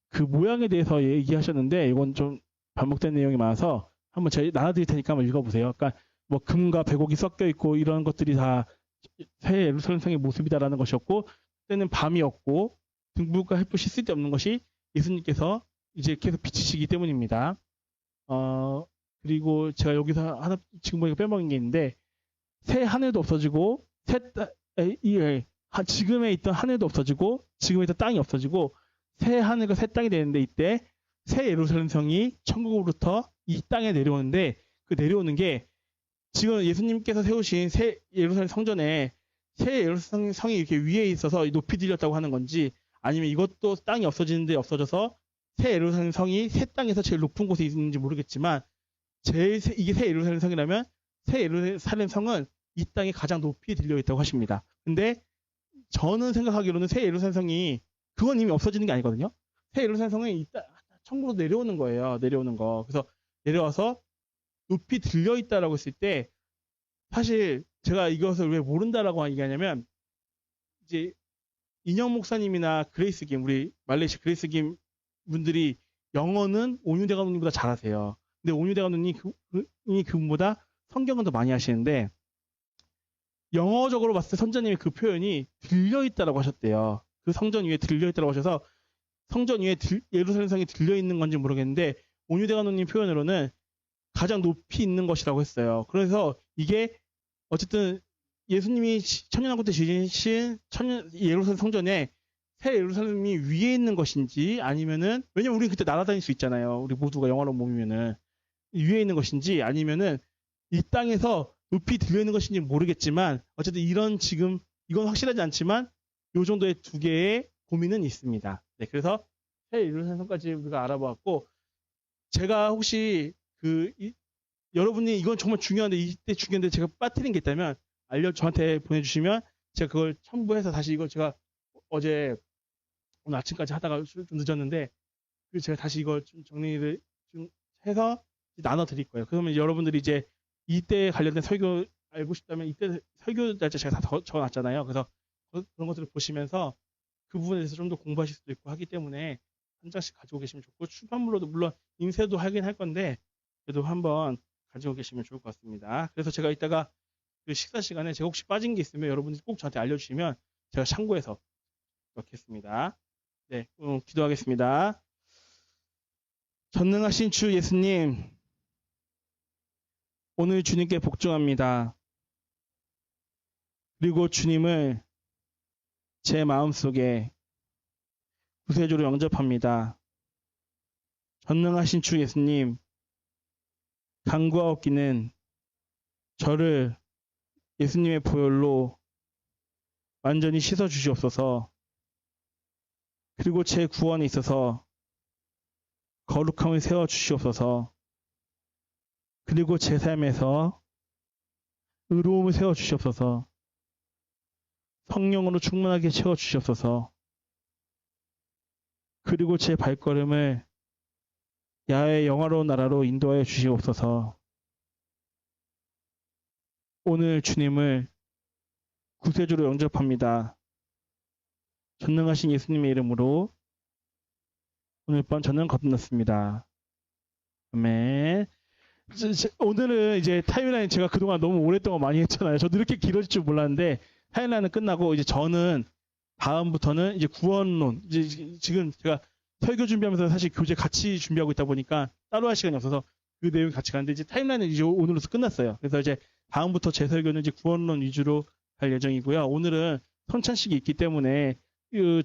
그 모양에 대해서 얘기하셨는데 이건 좀 반복된 내용이 많아서 한번 제가 나눠드릴 테니까 한번 읽어보세요. 그러니까 뭐 금과 백옥이 섞여 있고 이런 것들이 다 새 예루살렘 성의 모습이다라는 것이었고 그때는 밤이었고 등불과 햇빛이 쓸데없는 것이 예수님께서 이제 계속 비치시기 때문입니다. 그리고 제가 여기서 하나 지금 보니까 빼먹은 게 있는데 새 하늘도 없어지고 지금에 있던 하늘도 없어지고 지금에 있던 땅이 없어지고 새 하늘과 새 땅이 되는데 이때 새 예루살렘 성이 천국으로부터 이 땅에 내려오는데 그 내려오는 게 지금 예수님께서 세우신 새 예루살렘 성전에 새 예루살렘 성이 이렇게 위에 있어서 높이 들렸다고 하는 건지 아니면 이것도 땅이 없어지는데 없어져서 새 예루살렘 성이 새 땅에서 제일 높은 곳에 있는지 모르겠지만 이게 새 예루살렘 성이라면 새 예루살렘 성은 이 땅에 가장 높이 들려 있다고 하십니다. 근데 저는 생각하기로는 새 예루살렘 성이 그건 이미 없어지는 게 아니거든요. 새 예루살렘 성이 천국으로 내려오는 거예요. 내려오는 거. 그래서 내려와서 높이 들려 있다라고 했을 때 사실 제가 이것을 왜 모른다라고 얘기하냐면 이제 인영 목사님이나 그레이스 김 우리 말레이시 그레이스 김 분들이 영어는 온유대 감독님보다 잘하세요. 근데 온유대 감독님이 그분보다 성경은 더 많이 하시는데 영어적으로 봤을 때 선자님의 그 표현이 들려있다라고 하셨대요. 그 성전 위에 들려있다라고 하셔서 성전 위에 예루살렘 성이 들려있는 건지 모르겠는데 온유대 감독님 표현으로는 가장 높이 있는 것이라고 했어요. 그래서 이게 어쨌든 예수님이 천년왕국 때 지으신 예루살렘 성전에 새 예루살렘이 위에 있는 것인지 아니면은 왜냐면 우리 그때 날아다닐 수 있잖아요. 우리 모두가 영화로운 몸이면은 위에 있는 것인지 아니면은 이 땅에서 높이 들려 있는 것인지 모르겠지만 어쨌든 이건 확실하지 않지만 요 정도의 두 개의 고민은 있습니다. 네, 그래서 새 예루살렘 성까지 우리가 알아보았고 제가 혹시 여러분이 이건 정말 중요한데 이때 중요한데 제가 빠뜨린 게 있다면 저한테 보내주시면 제가 그걸 첨부해서 다시 이걸 제가 어제 오늘 아침까지 하다가 좀 늦었는데 제가 다시 이걸 좀 정리를 좀 해서 나눠 드릴 거예요. 그러면 여러분들이 이제 이때 관련된 설교 알고 싶다면 이때 설교 날짜 제가 다 적어놨잖아요. 그래서 그런 것들을 보시면서 그 부분에 대해서 좀 더 공부하실 수도 있고 하기 때문에 한 장씩 가지고 계시면 좋고 출판물로도 물론 인쇄도 하긴 할 건데 그래도 한번 가지고 계시면 좋을 것 같습니다. 그래서 제가 이따가 그 식사 시간에 제가 혹시 빠진 게 있으면 여러분들이 꼭 저한테 알려주시면 제가 참고해서 넣겠습니다. 네, 기도하겠습니다. 전능하신 주 예수님, 오늘 주님께 복종합니다. 그리고 주님을 제 마음속에 구세주로 영접합니다. 전능하신 주 예수님, 간구하옵기는 저를 예수님의 보혈로 완전히 씻어 주시옵소서. 그리고 제 구원에 있어서 거룩함을 세워 주시옵소서. 그리고 제 삶에서 의로움을 세워 주시옵소서. 성령으로 충만하게 채워 주시옵소서. 그리고 제 발걸음을 야훼의 영화로운 나라로 인도하여 주시옵소서. 오늘 주님을 구세주로 영접합니다. 전능하신 예수님의 이름으로 오늘 밤 저는 거듭났습니다. 아멘. 오늘은 이제 타임라인 제가 그동안 너무 오랫동안 많이 했잖아요. 저도 이렇게 길어질 줄 몰랐는데 타임라인은 끝나고 이제 저는 다음부터는 이제 구원론, 이제 지금 제가 설교 준비하면서 사실 교재 같이 준비하고 있다 보니까 따로 할 시간이 없어서 그 내용이 같이 가는데 이제 타임라인은 이제 오늘로서 끝났어요. 그래서 이제 다음부터 제 설교는 이제 구원론 위주로 할 예정이고요. 오늘은 성찬식이 있기 때문에 저희